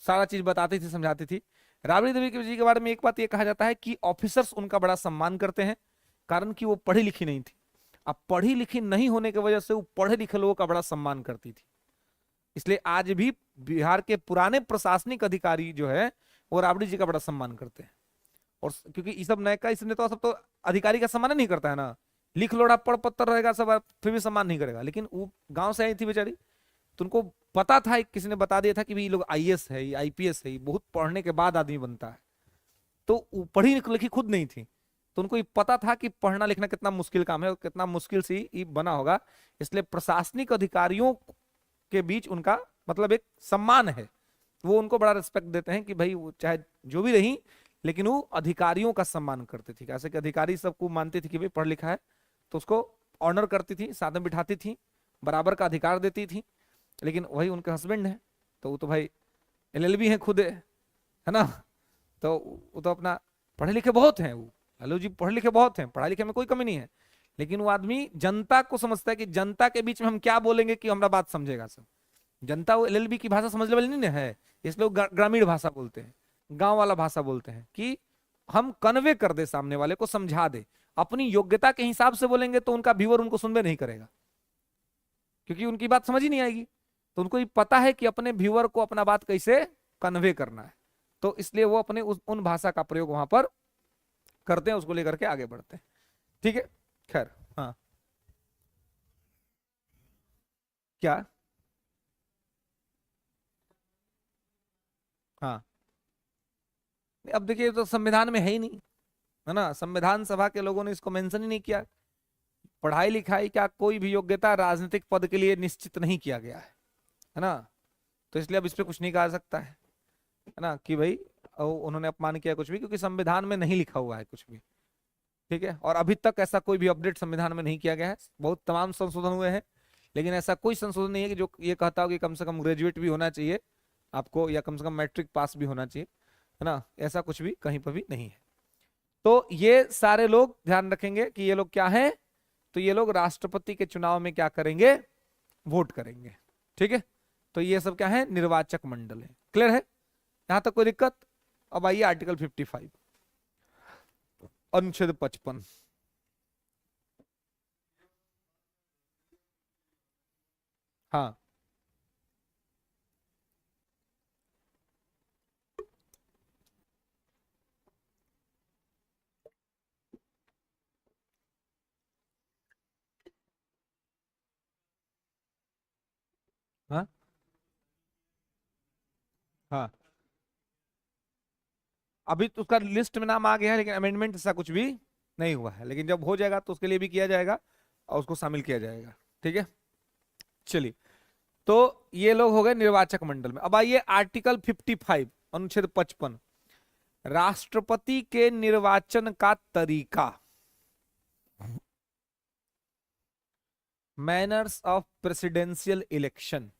सारा चीज बताती थी, समझाती थी। राबड़ी देवी जी के बारे में एक बात ये कहा जाता है कि ऑफिसर्स उनका बड़ा सम्मान करते हैं, कारण कि वो पढ़ी लिखी नहीं थी। अब पढ़ी लिखी नहीं होने की वजह से वो पढ़े लिखे लोगों का बड़ा सम्मान करती थी। इसलिए आज भी बिहार के पुराने प्रशासनिक अधिकारी जो है वो राबड़ी जी का बड़ा सम्मान करते हैं। और क्योंकि ये सब नयका इसने तो सब तो अधिकारी का सम्मान नहीं करता है ना, लिख लोड़ा पढ़ पत्तर रहेगा सब फिर भी सम्मान नहीं करेगा। लेकिन वो गांव से आई थी बेचारी, तो उनको पता था, किसी ने बता दिया था कि भाई ये लोग आईएएस है, ये आईपीएस है, ये बहुत पढ़ने के बाद आदमी बनता है। तो वो पढ़ी लिखी खुद नहीं थी, तो उनको ये पता था कि पढ़ना लिखना कितना मुश्किल काम है और कितना मुश्किल से ये बना होगा। इसलिए प्रशासनिक अधिकारियों के बीच उनका मतलब एक सम्मान है, वो उनको बड़ा रिस्पेक्ट देते हैं कि भाई वो चाहे जो भी रही, लेकिन वो अधिकारियों का सम्मान करते थे। कैसे कि अधिकारी सबको मानते थे कि भाई पढ़ लिखा है, तो उसको ऑनर करती थी, साथ में बिठाती थी, बराबर का अधिकार देती थी। लेकिन वही उनके हस्बैंड है, तो वो तो भाई एलएलबी है खुद, है ना, तो वो तो अपना पढ़े लिखे बहुत हैं। वो लालू जी पढ़े लिखे बहुत हैं, पढ़ाई लिखे में कोई कमी नहीं है, लेकिन वो आदमी जनता को समझता है कि जनता के बीच में हम क्या बोलेंगे कि हमारा बात समझेगा सब। जनता वो एलएलबी की भाषा समझने वाली नहीं है, इसलिए वो ग्रामीण भाषा बोलते हैं, गांव वाला भाषा बोलते हैं कि हम कन्वे कर दे, सामने वाले को समझा दे। अपनी योग्यता के हिसाब से बोलेंगे तो उनका व्यूअर उनको सुनबे नहीं करेगा, क्योंकि उनकी बात समझ ही नहीं आएगी। तो उनको ये पता है कि अपने व्यूअर को अपना बात कैसे कन्वे करना है, तो इसलिए वो अपने उन भाषा का प्रयोग वहां पर करते हैं, उसको लेकर के आगे बढ़ते हैं। ठीक है, खैर। हाँ, क्या? हाँ, अब देखिए तो संविधान में है ही नहीं, है ना, संविधान सभा के लोगों ने इसको मेंशन ही नहीं किया। पढ़ाई लिखाई का कोई भी योग्यता राजनीतिक पद के लिए निश्चित नहीं किया गया है ना, तो इसलिए अब इस पे कुछ नहीं कहा सकता है ना कि भाई उन्होंने अपमान किया कुछ भी, क्योंकि संविधान में नहीं लिखा हुआ है कुछ भी। ठीक है, और अभी तक ऐसा कोई भी अपडेट संविधान में नहीं किया गया है। बहुत तमाम संशोधन हुए हैं, लेकिन ऐसा कोई संशोधन नहीं है कि जो ये कहता हो कि कम से कम ग्रेजुएट भी होना चाहिए आपको, या कम से कम मैट्रिक पास भी होना चाहिए, है ना, ऐसा कुछ भी कहीं पर भी नहीं है। तो ये सारे लोग ध्यान रखेंगे कि ये लोग क्या हैं, तो ये लोग राष्ट्रपति के चुनाव में क्या करेंगे, वोट करेंगे। ठीक है, तो ये सब क्या है, निर्वाचक मंडल है। क्लियर है, यहां तक कोई दिक्कत? अब आइए आर्टिकल 55, अनुच्छेद 55। हाँ, हाँ, अभी तो उसका लिस्ट में नाम आ गया है, लेकिन अमेंडमेंट ऐसा कुछ भी नहीं हुआ है, लेकिन जब हो जाएगा तो उसके लिए भी किया जाएगा और उसको शामिल किया जाएगा। ठीक है, चलिए। तो ये लोग हो गए निर्वाचक मंडल में। अब आइए आर्टिकल 55 अनुच्छेद 55, राष्ट्रपति के निर्वाचन का तरीका, मैनर्स ऑफ प्रेसिडेंशियल इलेक्शन।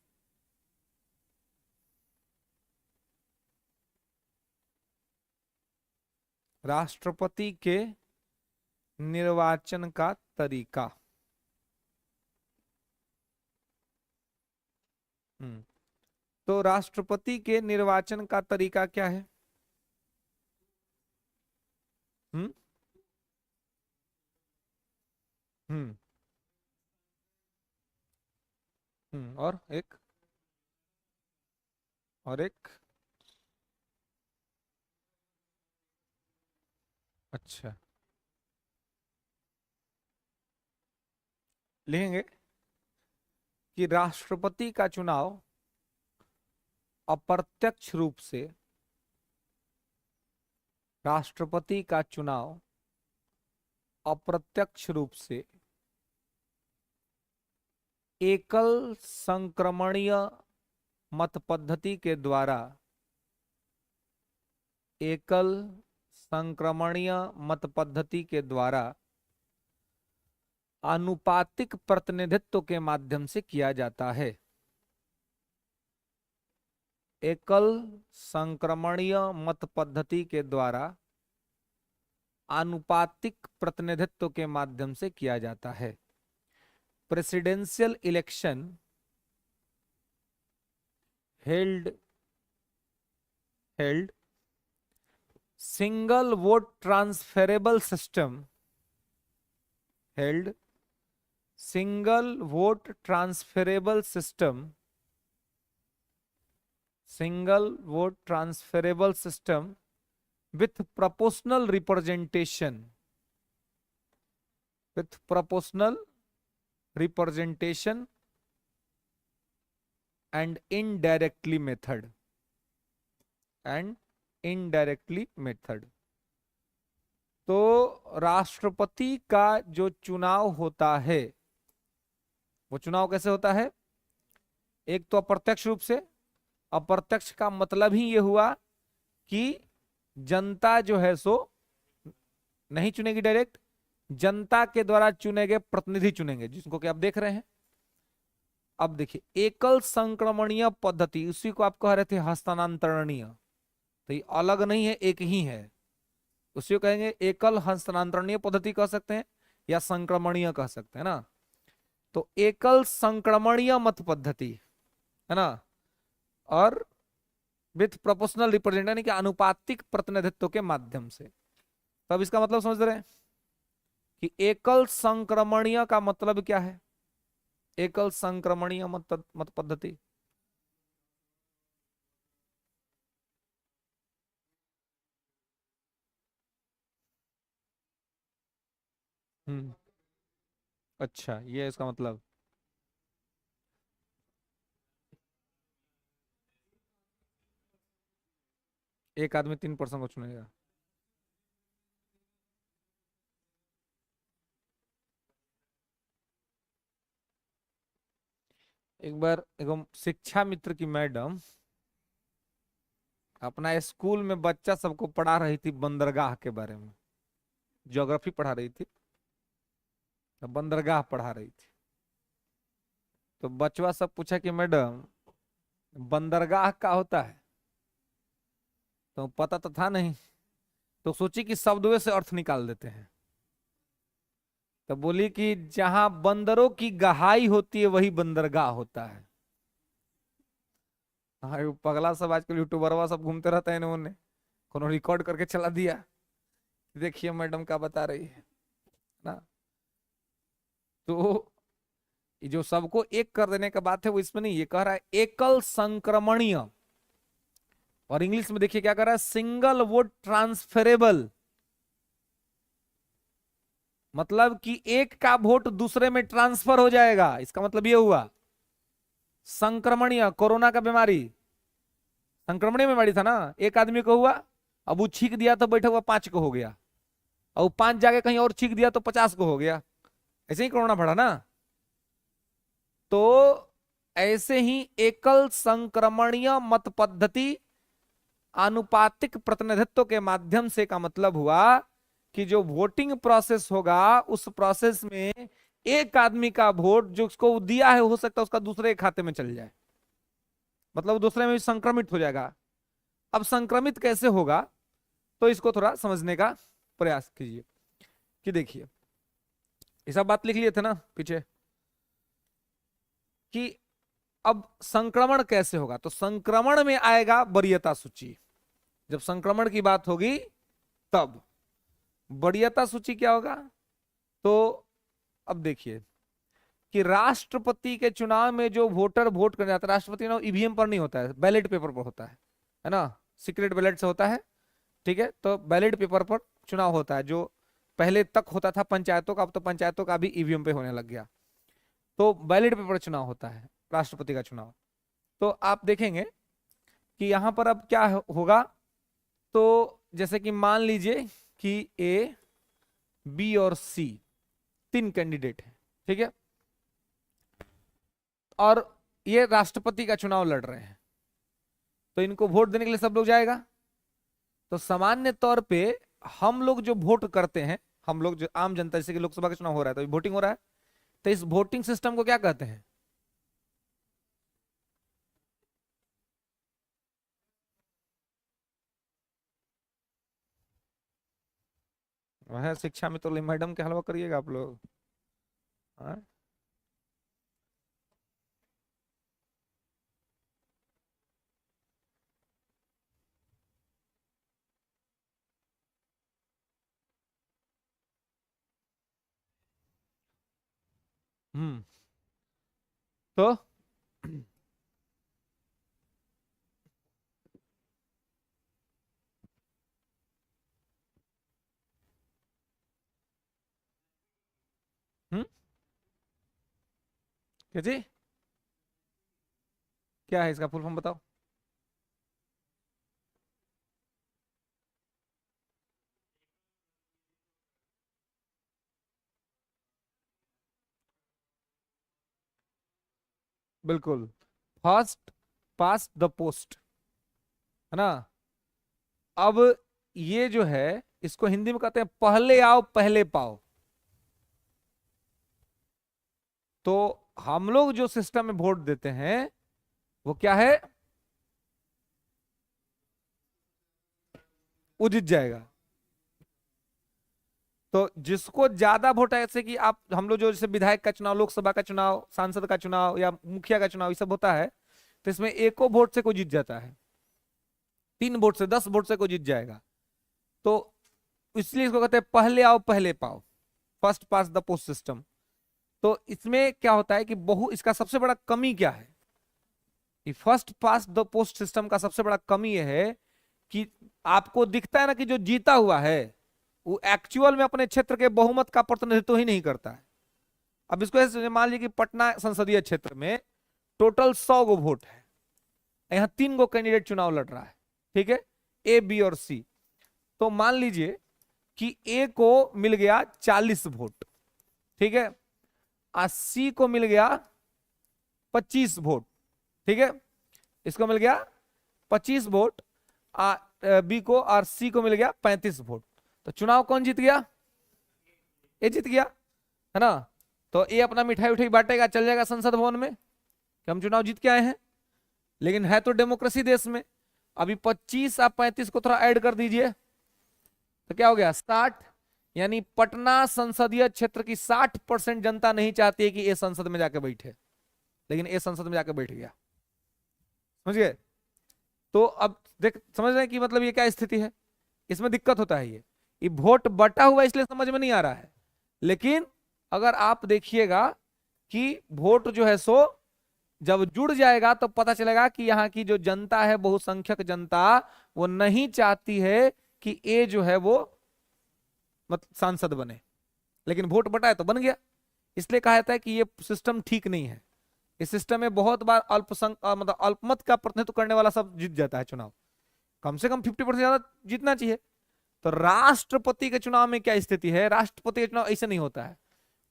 राष्ट्रपति के निर्वाचन का तरीका। तो राष्ट्रपति के निर्वाचन का तरीका क्या है? हम्म हम्म और एक, और एक, अच्छा, लिखेंगे कि राष्ट्रपति का चुनाव अप्रत्यक्ष रूप से, राष्ट्रपति का चुनाव अप्रत्यक्ष रूप से एकल संक्रमणीय मत पद्धति के द्वारा, एकल संक्रमणीय मत पद्धति के द्वारा आनुपातिक प्रतिनिधित्व के माध्यम से किया जाता है। एकल संक्रमणीय मत पद्धति के द्वारा आनुपातिक प्रतिनिधित्व के माध्यम से किया जाता है। Presidential election held single vote transferable system, held single vote transferable system, single vote transferable system with proportional representation, with proportional representation and indirectly method, and indirectly method। तो राष्ट्रपति का जो चुनाव होता है, वो चुनाव कैसे होता है? एक तो अप्रत्यक्ष रूप से, अप्रत्यक्ष का मतलब ही ये हुआ कि जनता जो है सो नहीं चुनेगी डायरेक्ट, जनता के द्वारा चुने गए प्रतिनिधि चुनेंगे, जिसको कि आप देख रहे हैं। अब देखिए, एकल संक्रमणीय पद्धति, उसी को आप कह रहे थे हस्तांतरणीय, तो ये अलग नहीं है, एक ही है। उसी को कहेंगे एकल हस्तांतरणीय पद्धति कह सकते हैं या संक्रमणीय कह सकते हैं ना। तो एकल संक्रमणीय मत पद्धति है ना, और विथ प्रोपोर्शनल रिप्रेजेंटेशन यानी कि आनुपातिक प्रतिनिधित्व के माध्यम से। तब इसका मतलब समझ रहे हैं कि एकल संक्रमणीय का मतलब क्या है? एकल संक्रमणीय मत पद्धति, अच्छा, ये है इसका मतलब। एक आदमी 3% को चुनेगा। एक बार एगो शिक्षा मित्र की मैडम अपना स्कूल में बच्चा सबको पढ़ा रही थी बंदरगाह के बारे में, ज्योग्राफी पढ़ा रही थी, तो बंदरगाह पढ़ा रही थी। तो बचवा सब पूछा कि मैडम बंदरगाह क्या होता है? तो पता तो था नहीं, तो सोची कि शब्दों से अर्थ निकाल देते हैं। तो बोली कि जहां बंदरों की गहाई होती है वही बंदरगाह होता है। हाँ, वो पगला सब आजकल यूट्यूबरवा सब घूमते रहता है, इन्होंने कोनो रिकॉर्ड करके चला दिया, देखिए मैडम क्या बता रही है ना। तो ये जो सबको एक कर देने का बात है वो इसमें नहीं, ये कह रहा है एकल संक्रमणीय, और इंग्लिश में देखिए क्या कर रहा है, सिंगल वोट ट्रांसफरेबल, मतलब कि एक का वोट दूसरे में ट्रांसफर हो जाएगा। इसका मतलब ये हुआ संक्रमणीय, कोरोना का बीमारी संक्रमण में था ना, एक आदमी को हुआ, अब वो छींक दिया तो बैठा हुआ 5 को हो गया, और 5 जाके कहीं और छींक दिया तो 50 को हो गया, ऐसे ही कोरोना बढ़ा ना। तो ऐसे ही एकल संक्रमणीय मत पद्धति आनुपातिक प्रतिनिधित्व के माध्यम से का मतलब हुआ कि जो वोटिंग प्रोसेस होगा उस प्रोसेस में एक आदमी का वोट जो उसको दिया है हो सकता है उसका दूसरे खाते में चल जाए, मतलब दूसरे में भी संक्रमित हो जाएगा। अब संक्रमित कैसे होगा, तो इसको थोड़ा समझने का प्रयास कीजिए कि देखिए, ये सब बात लिख लिए थे ना पीछे कि अब संक्रमण कैसे होगा, तो संक्रमण में आएगा वरीयता सूची, जब संक्रमण की बात होगी तब वरीयता सूची क्या होगा। तो अब देखिए कि राष्ट्रपति के चुनाव में जो वोटर वोट करने जाता है, राष्ट्रपति चुनाव ईवीएम पर नहीं होता है, बैलेट पेपर पर होता है ना, सीक्रेट बैलेट से होता है, ठीक है। तो बैलेट पेपर पर चुनाव होता है, जो पहले तक होता था पंचायतों का, अब तो पंचायतों का भी ईवीएम पे होने लग गया। तो बैलेट पेपर चुनाव होता है राष्ट्रपति का चुनाव। तो आप देखेंगे कि यहां पर अब क्या होगा, तो जैसे कि मान लीजिए कि ए, बी और सी 3 कैंडिडेट हैं, ठीक है, और ये राष्ट्रपति का चुनाव लड़ रहे हैं, तो इनको वोट देने के लिए सब लोग जाएगा। तो सामान्य तौर पे हम लोग जो वोट करते हैं, हम लोग जो आम जनता, जैसे कि लोकसभा का चुनाव हो रहा है तो वोटिंग हो रहा है, तो इस वोटिंग सिस्टम को क्या कहते हैं, वह शिक्षा में तो मैडम के हलवा करिएगा आप लोग। हाँ? हम्म। तो हम्म, क्या जी, क्या है इसका फुल फॉर्म बताओ। बिल्कुल, फर्स्ट पास द पोस्ट, है ना। अब ये जो है इसको हिंदी में कहते हैं पहले आओ पहले पाओ। तो हम लोग जो सिस्टम में वोट देते हैं वो क्या है, वो जीत जाएगा। तो जिसको ज्यादा वोट है, जैसे कि आप हम लोग जो जैसे विधायक का चुनाव, लोकसभा का चुनाव, सांसद का चुनाव या मुखिया का चुनाव, ये सब होता है, तो इसमें एको वोट से कोई जीत जाता है, 3 वोट से, 10 वोट से कोई जीत जाएगा। तो इसलिए इसको कहते हैं पहले आओ पहले पाओ, first pass the post system. तो इसमें क्या होता है कि इसका सबसे बड़ा कमी क्या है, कि first pass the post system का सबसे बड़ा कमी यह है कि आपको दिखता है ना कि जो जीता हुआ है वो एक्चुअल में अपने क्षेत्र के बहुमत का प्रतिनिधित्व ही नहीं करता है। अब इसको ऐसे मान लीजिए कि पटना संसदीय क्षेत्र में टोटल 100 गो वोट है, यहाँ 3 गो कैंडिडेट चुनाव लड़ रहा है, ठीक है, ए, बी और सी। तो मान लीजिए कि ए को मिल गया 40 वोट, ठीक है, और सी को मिल गया 25 वोट, ठीक है, इसको मिल गया 25 वोट, बी को और सी को मिल गया 35 वोट। तो चुनाव कौन जीत गया, ये जीत गया, है ना। तो ये अपना मिठाई उठाई बांटेगा, चल जाएगा संसद भवन में कि हम चुनाव जीत के आए हैं। लेकिन है तो डेमोक्रेसी देश में, अभी 25 आप 35 को थोड़ा ऐड कर दीजिए तो क्या हो गया 60, यानी पटना संसदीय क्षेत्र की 60% जनता नहीं चाहती है कि ये संसद में जाके बैठे, लेकिन ये संसद में जाके बैठ गया, समझ गए। तो अब देख समझ रहे हैं कि मतलब ये क्या स्थिति है, इसमें दिक्कत होता है। ये वोट बटा हुआ इसलिए समझ में नहीं आ रहा है, लेकिन अगर आप देखिएगा कि वोट जो है सो जब जुड़ जाएगा तो पता चलेगा कि यहाँ की जो जनता है, बहुसंख्यक जनता, वो नहीं चाहती है कि ये जो है वो मतलब सांसद बने, लेकिन वोट बटा है तो बन गया। इसलिए कहा जाता है कि ये सिस्टम ठीक नहीं है। इस सिस्टम में बहुत बार मतलब अल्पमत का प्रतिनिधित्व करने वाला सब जीत जाता है चुनाव, कम से कम 50% ज्यादा जीतना चाहिए। तो राष्ट्रपति के चुनाव में क्या स्थिति है, राष्ट्रपति के चुनाव ऐसे नहीं होता है।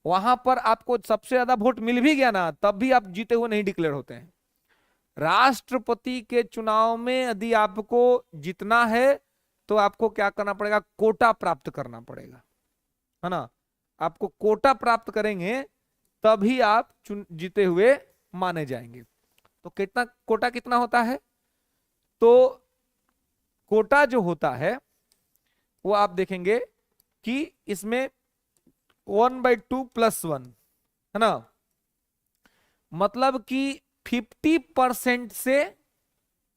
वहां पर आपको सबसे ज्यादा वोट मिल भी गया ना, तब भी आप जीते हुए नहीं डिक्लेयर होते हैं। राष्ट्रपति के चुनाव में यदि आपको जीतना है तो आपको क्या करना पड़ेगा, कोटा प्राप्त करना पड़ेगा, है ना। आपको कोटा प्राप्त करेंगे तभी आप जीते हुए माने जाएंगे। तो कितना कोटा कितना होता है, तो कोटा जो होता है वो आप देखेंगे कि इसमें 1/2+1, है ना, मतलब कि 50% से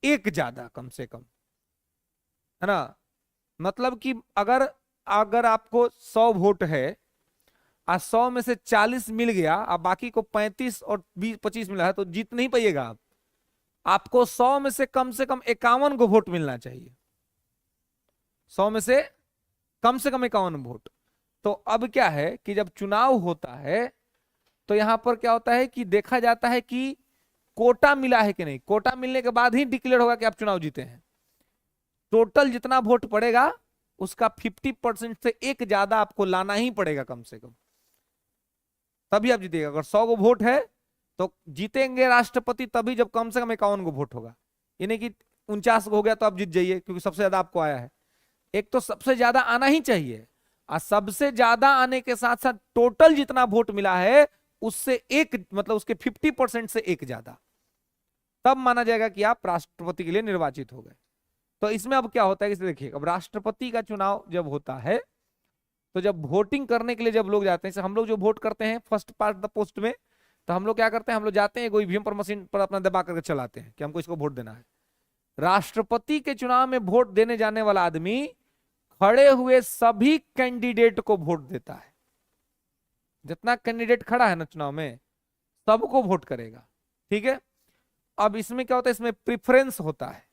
एक ज्यादा कम से कम, है ना। मतलब कि अगर अगर आपको 100 वोट है और 100 में से 40 मिल गया, अब बाकी को 35 और 20-25 मिला है, तो जीत नहीं पाइएगा आप। आपको 100 में से कम 51 को वोट मिलना चाहिए, 100 में से कम 51 वोट। तो अब क्या है कि जब चुनाव होता है तो यहां पर क्या होता है कि देखा जाता है कि कोटा मिला है कि नहीं। कोटा मिलने के बाद ही डिक्लेयर होगा कि आप चुनाव जीते हैं। टोटल जितना वोट पड़ेगा उसका 50% से एक ज्यादा आपको लाना ही पड़ेगा कम से कम, तभी आप जीतेगा। अगर 100 को वोट है तो जीतेंगे राष्ट्रपति तभी जब कम से कम 51 को वोट होगा। ये नहीं कि 49 हो गया तो आप जीत जाइए क्योंकि सबसे ज्यादा आपको आया है। एक तो सबसे ज्यादा आना ही चाहिए, और सबसे ज्यादा आने के साथ साथ टोटल जितना वोट मिला है उससे एक, मतलब उसके 50% से एक ज्यादा, तब माना जाएगा कि आप राष्ट्रपति के लिए निर्वाचित हो गए। तो इसमें अब क्या होता है कि देखिए, अब राष्ट्रपति का चुनाव जब होता है तो जब वोटिंग करने के लिए जब लोग जाते हैं, जैसे हम लोग जो वोट करते हैं फर्स्ट पार्ट द पोस्ट में, तो हम लोग क्या करते हैं, हम लोग जाते हैं कोई ईवीएम पर मशीन पर अपना दबा करके चलाते हैं कि हमको इसको वोट देना है। राष्ट्रपति के चुनाव में वोट देने जाने वाला आदमी खड़े हुए सभी कैंडिडेट को वोट देता है। जितना कैंडिडेट खड़ा है ना चुनाव में, सबको वोट करेगा, ठीक है। अब इसमें क्या होता है, इसमें प्रेफरेंस होता है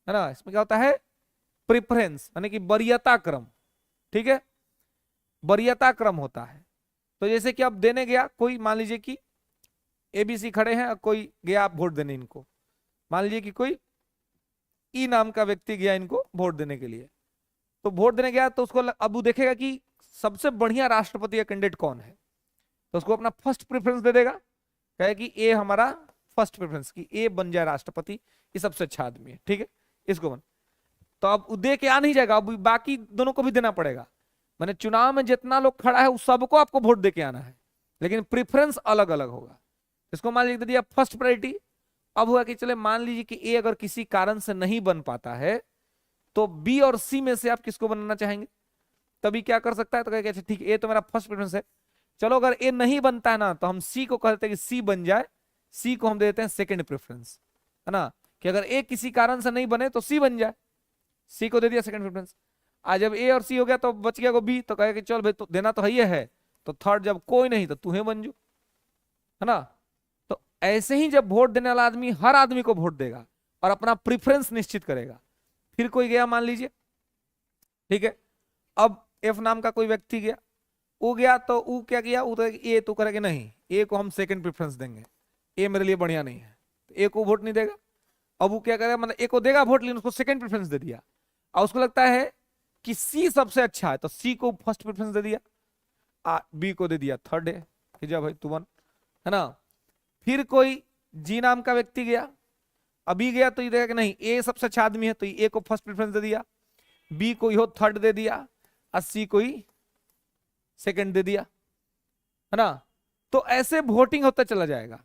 ना। इसमें क्या होता है, प्रेफरेंस यानी कि वरीयता क्रम, ठीक है, वरीयता क्रम होता है। तो जैसे कि अब देने गया कोई, मान लीजिए कि एबीसी खड़े हैं और कोई गया आप वोट देने इनको, मान लीजिए कि कोई ई नाम का व्यक्ति गया इनको वोट देने के लिए, तो वोट देने गया तो उसको अब वो देखेगा कि सबसे बढ़िया राष्ट्रपति का कैंडिडेट कौन है, तो उसको अपना फर्स्ट प्रेफरेंस दे देगा, कहे कि ए हमारा फर्स्ट प्रेफरेंस की ए बन जाए राष्ट्रपति, ये सबसे अच्छा आदमी है, ठीक है, इसको बन। तो अब दे के आ नहीं जाएगा, अब बाकी दोनों को भी देना पड़ेगा। मैंने चुनाव में जितना लोग खड़ा है उस सबको आपको वोट दे के आना है, लेकिन प्रेफरेंस अलग अलग होगा। इसको मान लीजिए दे दिया फर्स्ट प्रायोरिटी। अब हुआ कि चले मान लीजिए कि ए अगर किसी कारण से नहीं बन पाता है तो बी और सी में से आप किसको बनाना चाहेंगे, तभी क्या कर सकता है, तो कहेगा अच्छा ठीक है ए तो मेरा फर्स्ट प्रेफरेंस है, चलो अगर ए नहीं बनता है ना तो हम सी को कहते हैं कि सी बन जाए, सी को हम दे देते हैं सेकंड प्रेफरेंस, है ना, कि अगर ए किसी कारण से नहीं बने तो सी बन जाए, सी को दे दिया सेकंड प्रेफरेंस। आज जब ए और सी हो गया तो बच गया को बी, तो कहेगा कि चल भाई तो देना तो है, तो थर्ड जब कोई नहीं तो तू ही बन जो, है ना। तो ऐसे ही जब वोट देने वाला आदमी हर आदमी को वोट देगा और अपना प्रेफरेंस निश्चित करेगा। फिर कोई गया मान लीजिए, ठीक है, अब एफ नाम का कोई व्यक्ति गया, वो गया तो वो क्या किया, वो तो ए तो करेगा नहीं, ए को हम सेकंड प्रेफरेंस देंगे, ए मेरे लिए बढ़िया नहीं है, तो ए को वोट नहीं देगा। अब वो क्या करेगा, मतलब ए को देगा वोट लेकिन उसको सेकंड प्रेफरेंस दे दिया, और उसको लगता है कि सी सबसे अच्छा है तो सी को फर्स्ट प्रेफरेंस दे दिया, बी को दे दिया थर्ड है कि जा भाई तू बन, है ना। फिर कोई जी नाम का व्यक्ति गया, अभी गया तो ये देखा कि नहीं ए सबसे अच्छा आदमी है तो ए को फर्स्ट प्रेफरेंस दे दिया, बी को यो थर्ड दे दिया, और सी को ही सेकंड दे दिया, है ना। तो ऐसे वोटिंग होता चला जाएगा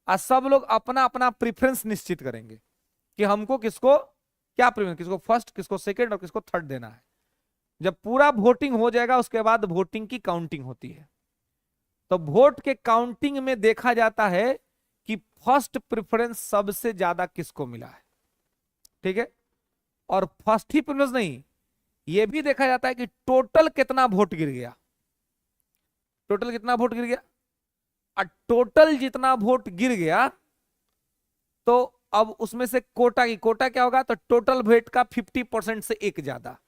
और सब लोग अपना अपना प्रेफरेंस निश्चित करेंगे कि हमको किसको क्या प्रेफरेंस, किसको फर्स्ट, किसको सेकंड और किसको थर्ड देना है। जब पूरा वोटिंग हो जाएगा उसके बाद वोटिंग की काउंटिंग होती है। तो वोट के काउंटिंग में देखा जाता है कि फर्स्ट प्रेफरेंस सबसे ज्यादा किसको मिला है, ठीक है। और फर्स्ट ही प्रेफरेंस नहीं, यह भी देखा जाता है कि टोटल कितना वोट गिर गया, टोटल कितना वोट गिर गया, और टोटल जितना वोट गिर गया तो अब उसमें से कोटा की, कोटा क्या होगा, तो टोटल वोट का 50% से एक ज्यादा।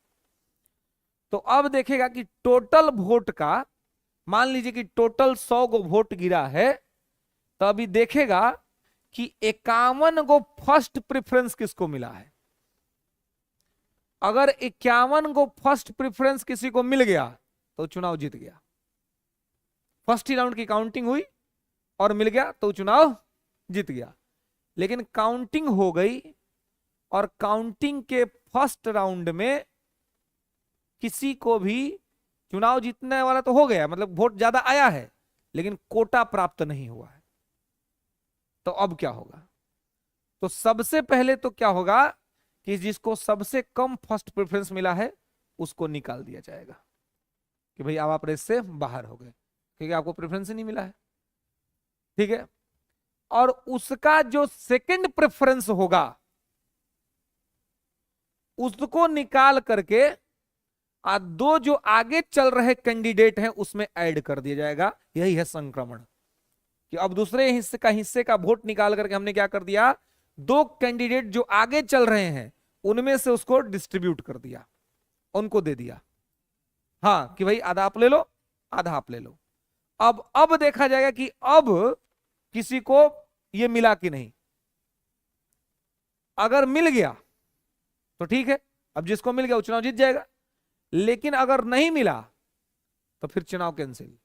तो अब देखेगा कि टोटल वोट का, मान लीजिए कि टोटल 100 को वोट गिरा है तो अभी देखेगा कि 51 गो फर्स्ट प्रेफरेंस किसको मिला है। अगर 51 गो फर्स्ट प्रेफरेंस किसी को मिल गया तो चुनाव जीत गया। फर्स्ट ही राउंड की काउंटिंग हुई और मिल गया तो चुनाव जीत गया। लेकिन काउंटिंग हो गई और काउंटिंग के फर्स्ट राउंड में किसी को भी चुनाव जीतने वाला तो हो गया, मतलब वोट ज्यादा आया है, लेकिन कोटा प्राप्त नहीं हुआ है। तो अब क्या होगा? तो सबसे पहले तो क्या होगा कि जिसको सबसे कम फर्स्ट प्रेफरेंस मिला है उसको निकाल दिया जाएगा कि भाई अब आप रेस से बाहर हो गए क्योंकि आपको प्रेफरेंस ही नहीं मिला है। ठीक है, और उसका जो सेकंड प्रेफरेंस होगा उसको निकाल करके दो जो आगे चल रहे कैंडिडेट हैं उसमें ऐड कर दिया जाएगा। यही है संक्रमण, कि अब दूसरे हिस्से का वोट निकाल करके हमने क्या कर दिया, दो कैंडिडेट जो आगे चल रहे हैं उनमें से उसको डिस्ट्रीब्यूट कर दिया, उनको दे दिया। हाँ कि भाई आधा आप ले लो, आधा आप ले लो। अब देखा जाएगा कि अब किसी को ये मिला कि नहीं। अगर मिल गया तो ठीक है, अब जिसको मिल गया वो चुनाव जीत जाएगा। लेकिन अगर नहीं मिला तो फिर चुनाव कैंसिल,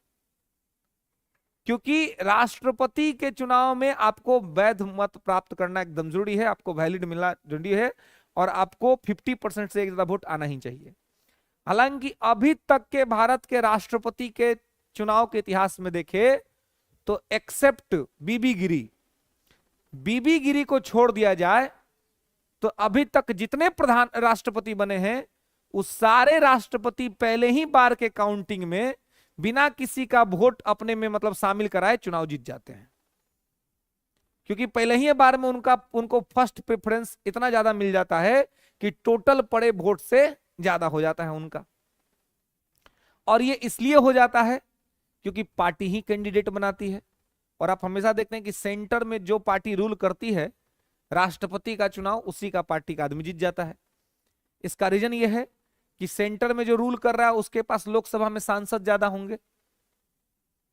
क्योंकि राष्ट्रपति के चुनाव में आपको वैध मत प्राप्त करना एकदम जरूरी है, आपको वैलिड मिलना जरूरी है और आपको 50% से एक ज्यादा वोट आना ही चाहिए। हालांकि अभी तक के भारत के राष्ट्रपति के चुनाव के इतिहास में देखे तो एक्सेप्ट बीबी गिरी को छोड़ दिया जाए तो अभी तक जितने प्रधान राष्ट्रपति बने हैं उस सारे राष्ट्रपति पहले ही बार के काउंटिंग में बिना किसी का वोट अपने में मतलब शामिल कराए चुनाव जीत जाते हैं, क्योंकि पहले ही बार में उनको फर्स्ट प्रेफरेंस इतना ज्यादा मिल जाता है कि टोटल पड़े वोट से ज्यादा हो जाता है उनका। और ये इसलिए हो जाता है क्योंकि पार्टी ही कैंडिडेट बनाती है, और आप हमेशा देखते हैं कि सेंटर में जो पार्टी रूल करती है राष्ट्रपति का चुनाव उसी का पार्टी का आदमी जीत जाता है। इसका रीजन ये है कि सेंटर में जो रूल कर रहा है उसके पास लोकसभा में सांसद ज्यादा होंगे,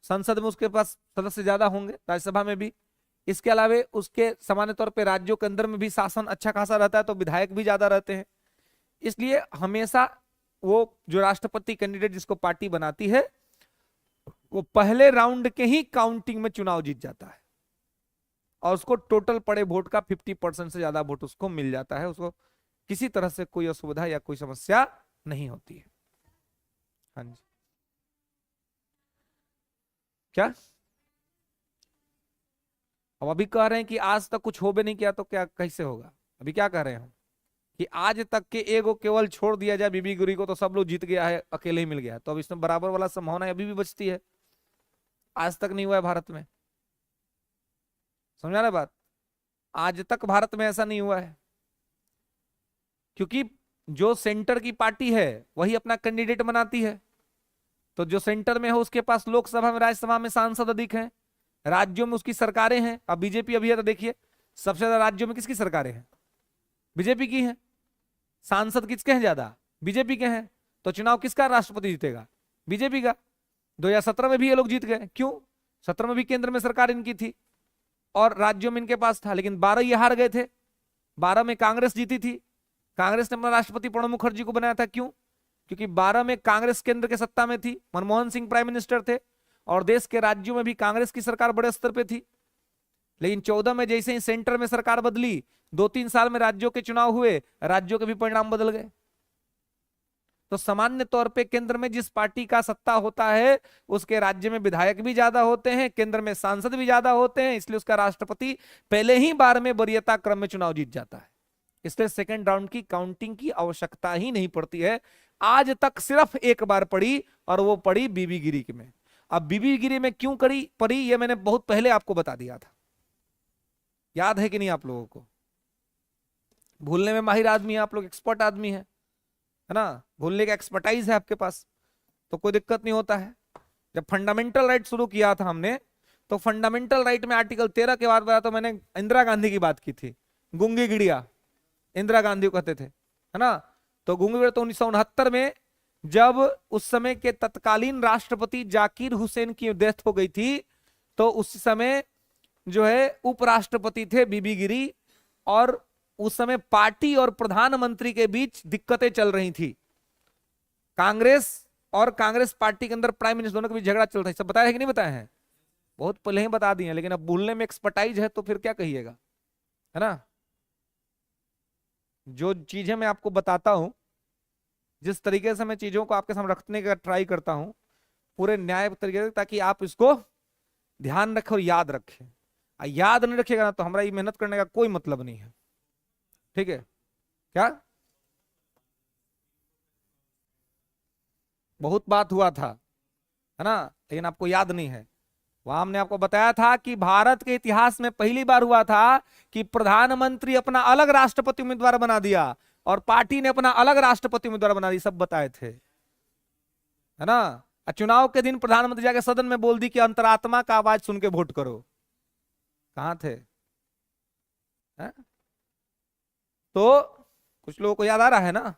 संसद में उसके पास सदस्य ज्यादा होंगे, राज्यसभा में भी। इसके अलावा उसके सामान्य तौर पे राज्यों के अंदर में भी शासन अच्छा खासा रहता है तो विधायक भी ज्यादा रहते हैं। इसलिए हमेशा वो जो राष्ट्रपति कैंडिडेट जिसको पार्टी बनाती है वो पहले राउंड के ही काउंटिंग में चुनाव जीत जाता है और उसको टोटल पड़े वोट का 50% से ज्यादा वोट उसको मिल जाता है, उसको किसी तरह से कोई असुविधा या कोई समस्या नहीं होती है। हाँ जी, क्या अब अभी कह रहे हैं कि आज तक कुछ हो भी नहीं किया तो क्या कैसे होगा? अभी क्या कह रहे हैं हम कि आज तक के एगो केवल छोड़ दिया जाए बीबी गिरी को तो सब लोग जीत गया है, अकेले ही मिल गया है, तो अब इसमें बराबर वाला संभावना अभी भी बचती है। आज तक नहीं हुआ है भारत में, समझा ना बात? आज तक भारत में ऐसा नहीं हुआ है क्योंकि जो सेंटर की पार्टी है वही अपना कैंडिडेट बनाती है। तो जो सेंटर में है उसके पास लोकसभा में राज्यसभा में सांसद अधिक हैं, राज्यों में उसकी सरकारें हैं। अब बीजेपी अभी है तो देखिए सबसे ज्यादा राज्यों में किसकी सरकारें हैं? बीजेपी की हैं। सांसद किसके हैं? ज्यादा बीजेपी के हैं। तो चुनाव किसका राष्ट्रपति जीतेगा? बीजेपी का। 2017 में भी ये लोग जीत गए, क्यों? 17 में भी केंद्र में सरकार इनकी थी और राज्यों में इनके पास था, लेकिन 12 ये हार गए थे। 12 में कांग्रेस जीती थी, कांग्रेस ने अपना राष्ट्रपति प्रणब मुखर्जी को बनाया था। क्यों? क्योंकि 12 में कांग्रेस केंद्र के सत्ता में थी, मनमोहन सिंह प्राइम मिनिस्टर थे और देश के राज्यों में भी कांग्रेस की सरकार बड़े स्तर पे थी। लेकिन 14 में जैसे ही सेंटर में सरकार बदली, 2-3 साल में राज्यों के चुनाव हुए, राज्यों के भी परिणाम बदल गए। तो सामान्य तौर पे केंद्र में जिस पार्टी का सत्ता होता है उसके राज्य में विधायक भी ज्यादा होते हैं, केंद्र में सांसद भी ज्यादा होते हैं, इसलिए उसका राष्ट्रपति पहले ही बार में वरीयता क्रम में चुनाव जीत जाता है। इसलिए सेकेंड राउंड की काउंटिंग की आवश्यकता ही नहीं पड़ती है। आज तक सिर्फ एक बार पड़ी और वो पड़ी बीबी गिरी में। अब बीबी गिरी में क्यों पड़ी ये मैंने बहुत पहले आपको बता दिया था, याद है कि नहीं आप लोगों को? भूलने में माहिर आदमी है आप लोग, एक्सपर्ट आदमी है ना, भूलने का एक्सपर्टाइज है आपके पास, तो कोई दिक्कत नहीं होता है। जब फंडामेंटल राइट शुरू किया था हमने तो फंडामेंटल राइट में आर्टिकल 13 के बाद बताया तो मैंने इंदिरा गांधी की बात की थी। गुंगी गिड़िया इंदिरा गांधी को कहते थे, है ना। तो गुंगी गिड़िया तो 1969 में जब उस समय के तत्कालीन राष्ट्रपति जाकिर हुसैन की डेथ हो गई थी तो उस समय जो है उपराष्ट्रपति थे बीबी गिरी, और उस समय पार्टी और प्रधानमंत्री के बीच दिक्कतें चल रही थी। कांग्रेस और कांग्रेस पार्टी के अंदर प्राइम मिनिस्टर दोनों के बीच झगड़ा चल रहा है। सब बताया है कि नहीं बताया है? बहुत पहले ही बता दिए, लेकिन अब भूलने में एक्सपर्टाइज है तो फिर क्या कहिएगा, है ना। जो चीजें मैं आपको बताता हूं, जिस तरीके से मैं चीजों को आपके सामने रखने का ट्राई करता हूं पूरे न्याय तरीके से, ताकि आप इसको ध्यान रखें और याद रखें। याद नहीं रखिएगा ना तो हमारा ये मेहनत करने का कोई मतलब नहीं है, ठीक है। क्या बहुत बात हुआ था, है ना, लेकिन आपको याद नहीं है। वहां हमने आपको बताया था कि भारत के इतिहास में पहली बार हुआ था कि प्रधानमंत्री अपना अलग राष्ट्रपति उम्मीदवार बना दिया और पार्टी ने अपना अलग राष्ट्रपति उम्मीदवार बना दी, सब बताए थे, है ना। चुनाव के दिन प्रधानमंत्री जाके सदन में बोल दी कि अंतरात्मा का आवाज सुन के वोट करो। कहां थे, है? तो कुछ लोगों को याद आ रहा है ना।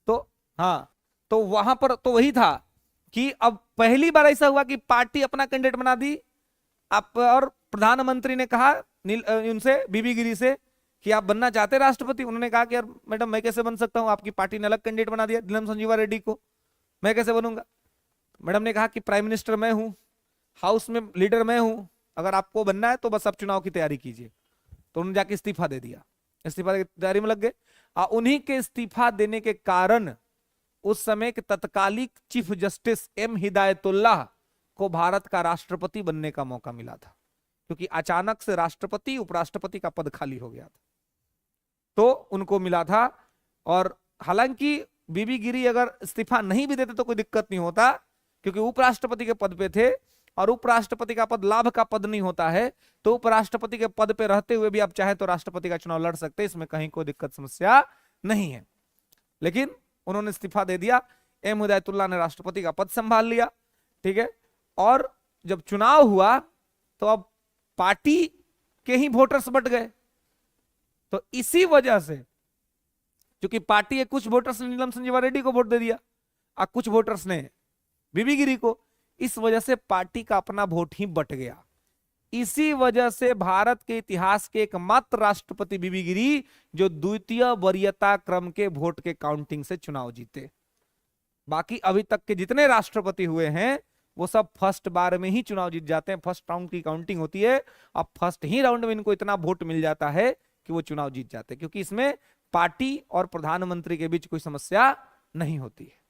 तो हाँ, तो वहां पर तो वही था कि अब पहली बार ऐसा हुआ कि पार्टी अपना कैंडिडेट बना दी आप, और प्रधानमंत्री ने कहा उनसे, बीबी गिरी से, कि आप बनना चाहते राष्ट्रपति। उन्होंने कहा कि यार मैडम मैं कैसे बन सकता हूं, आपकी पार्टी ने अलग कैंडिडेट बना दिया नीलम संजीवा रेड्डी को, मैं कैसे बनूंगा। मैडम ने कहा कि प्राइम मिनिस्टर मैं हूं, हाउस में लीडर मैं हूं, अगर आपको बनना है तो बस आप चुनाव की तैयारी कीजिए। तो उन्होंने जाके इस्तीफा दे दिया, इस्तीफा की तैयारी में लग गए। उन्हीं के इस्तीफा देने के कारण उस समय के तत्कालिक चीफ जस्टिस एम हिदायतुल्लाह को भारत का राष्ट्रपति बनने का मौका मिला था, क्योंकि अचानक से राष्ट्रपति उपराष्ट्रपति का पद खाली हो गया था, तो उनको मिला था। और हालांकि बीबी गिरी अगर इस्तीफा नहीं भी देते तो कोई दिक्कत नहीं होता, क्योंकि उपराष्ट्रपति के पद पे थे, और उपराष्ट्रपति का पद लाभ का पद नहीं होता है, तो उपराष्ट्रपति के पद पे रहते हुए भी आप चाहे तो राष्ट्रपति का चुनाव लड़ सकते हैं, इसमें कहीं कोई दिक्कत समस्या नहीं है। लेकिन उन्होंने इस्तीफा दे दिया, एम हिदायतुल्लाह ने राष्ट्रपति का पद संभाल लिया, ठीक है। और जब चुनाव हुआ तो अब पार्टी के ही वोटर्स बट गए, तो इसी वजह से, क्योंकि पार्टी के कुछ वोटर्स ने नीलम संजीवा रेड्डी को वोट दे दिया और कुछ वोटर्स ने बीबी गिरी को, इस वजह से पार्टी का अपना वोट ही बट गया। इसी वजह से भारत के इतिहास के एकमात्र राष्ट्रपति बीबी गिरी जो द्वितीय वरीयता क्रम के वोट के काउंटिंग से चुनाव जीते। बाकी अभी तक के जितने राष्ट्रपति हुए हैं वो सब फर्स्ट बार में ही चुनाव जीत जाते हैं, फर्स्ट राउंड की काउंटिंग होती है, अब फर्स्ट ही राउंड में इनको इतना वोट मिल जाता है कि वो चुनाव जीत जाते हैं, क्योंकि इसमें पार्टी और प्रधानमंत्री के बीच कोई समस्या नहीं होती है।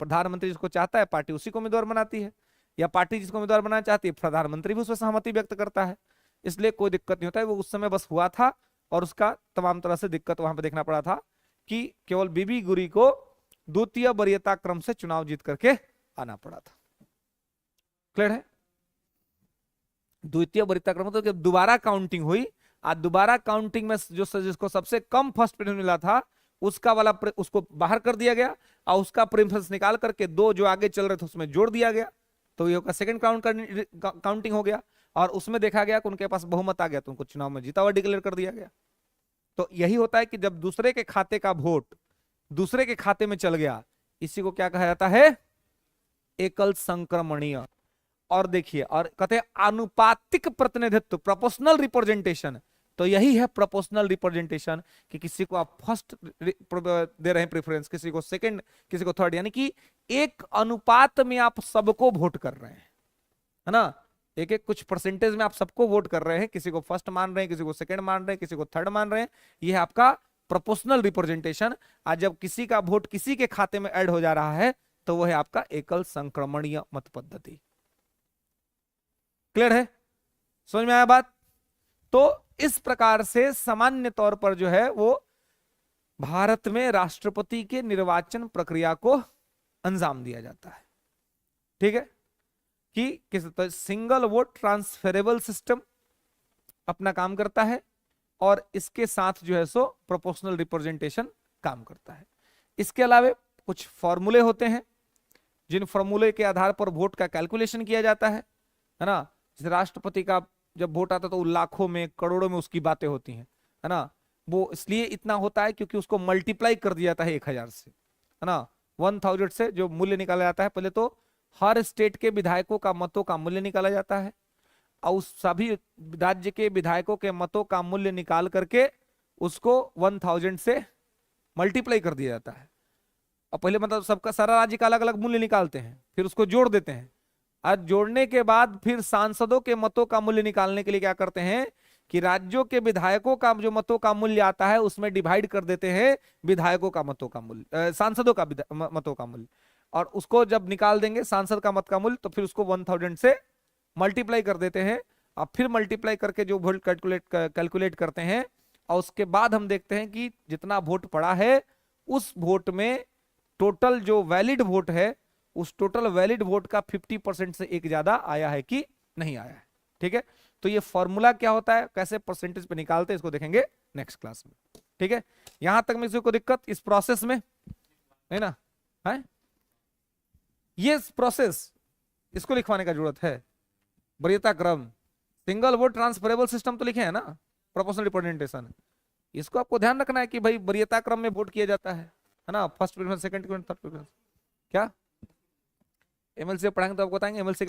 प्रधानमंत्री जिसको चाहता है पार्टी उसी को उम्मीदवार बनाती है, या पार्टी जिसको उम्मीदवार बनाना चाहती है प्रधानमंत्री भी उसमें सहमति व्यक्त करता है, इसलिए कोई दिक्कत नहीं होता है। वो उस समय बस हुआ था और उसका तमाम तरह से दिक्कत वहां पे देखना पड़ा था कि केवल बीबी गिरी को द्वितीय वरीयता क्रम से चुनाव जीत करके आना पड़ा था। क्लियर है? द्वितीय वरीयता क्रम तो दोबारा काउंटिंग हुई, आज दोबारा काउंटिंग में जो जिसको सबसे कम फर्स्ट प्रेफरेंस मिला था उसका वाला उसको बाहर कर दिया गया, और उसका प्रेफरेंस निकाल करके दो जो आगे चल रहे थे उसमें जोड़ दिया गया, तो ये सेकंड काउंटिंग हो गया, और उसमें देखा गया कि उनके पास बहुमत आ गया तो उनको चुनाव में जीता हुआ डिक्लेयर कर दिया गया। तो यही होता है कि जब दूसरे के खाते का वोट दूसरे के खाते में चल गया, इसी को क्या कहा जाता है? एकल संक्रमणीय। और देखिए, और कहते हैं आनुपातिक प्रतिनिधित्व, प्रोपोर्शनल रिप्रेजेंटेशन। तो यही है प्रोपोर्शनल रिप्रेजेंटेशन, कि किसी को आप फर्स्ट दे रहे हैं प्रेफरेंस, किसी को सेकंड, किसी को थर्ड, यानी कि एक अनुपात में आप सबको वोट कर रहे हैं, है ना। एक एक कुछ परसेंटेज में आप सबको वोट कर रहे हैं, किसी को फर्स्ट मान रहे हैं, किसी को सेकंड मान रहे हैं, किसी को थर्ड मान रहे हैं, यह है आपका प्रोपोर्शनल रिप्रेजेंटेशन। आज जब किसी का वोट किसी के खाते में ऐड हो जा रहा है तो वह है आपका एकल संक्रमणीय मत पद्धति। क्लियर है? समझ में आया बात? तो इस प्रकार से सामान्य तौर पर जो है वो भारत में राष्ट्रपति के निर्वाचन प्रक्रिया को अंजाम दिया जाता है, ठीक है। कि किस तो सिंगल वोट ट्रांसफरेबल सिस्टम अपना काम करता है, और इसके साथ जो है सो प्रोपोर्शनल रिप्रेजेंटेशन काम करता है। इसके अलावा कुछ फॉर्मूले होते हैं, जिन फॉर्मूले के आधार पर वोट का कैलकुलेशन किया जाता है ना। जैसे राष्ट्रपति का जब वोट आता है तो लाखों में करोड़ों में उसकी बातें होती हैं, है ना। वो इसलिए इतना होता है क्योंकि उसको मल्टीप्लाई कर दिया जाता है 1000 से, है ना। 1000 से जो मूल्य निकाला जाता है, पहले तो हर स्टेट के विधायकों का मतों का मूल्य निकाला जाता है, और उस सभी राज्य के विधायकों के मतों का मूल्य निकाल करके उसको 1000 से मल्टीप्लाई कर दिया जाता है। और पहले मतलब सबका सारा राज्य का अलग अलग मूल्य निकालते हैं, फिर उसको जोड़ देते हैं। और जोड़ने के बाद फिर सांसदों के मतों का मूल्य निकालने के लिए क्या करते हैं कि राज्यों के विधायकों का जो मतों का मूल्य आता है उसमें डिवाइड कर देते हैं विधायकों का मतों का मूल्य, सांसदों का मतों का मूल्य, और उसको जब निकाल देंगे सांसद का मत का मूल्य तो फिर उसको 1000 से मल्टीप्लाई कर देते हैं। और फिर मल्टीप्लाई करके जो वोट कैलकुलेट करते हैं, और उसके बाद हम देखते हैं कि जितना वोट पड़ा है उस वोट में टोटल जो वैलिड वोट है उस टोटल वैलिड वोट का 50% से एक ज्यादा आया है कि नहीं आया है। ठीक है, तो ये फॉर्मूला क्या होता है, कैसे परसेंटेज पे निकालते हैं, इसको देखेंगे नेक्स्ट क्लास में। ठीक है, यहां तक में किसी को दिक्कत इस प्रोसेस में है ना? है ये प्रोसेस, इसको लिखवाने का जरूरत है। वरीयता क्रम, सिंगल वोट ट्रांसफरेबल सिस्टम तो लिखे हैं ना, प्रोपोर्शनल रिप्रेजेंटेशन, इसको आपको ध्यान रखना है कि भाई वरीयता क्रम में वोट किया जाता है ना, first preference, second preference, third preference. क्या एमएलसी पढ़ाएंगे तो आपको बताएंगे एमएलसी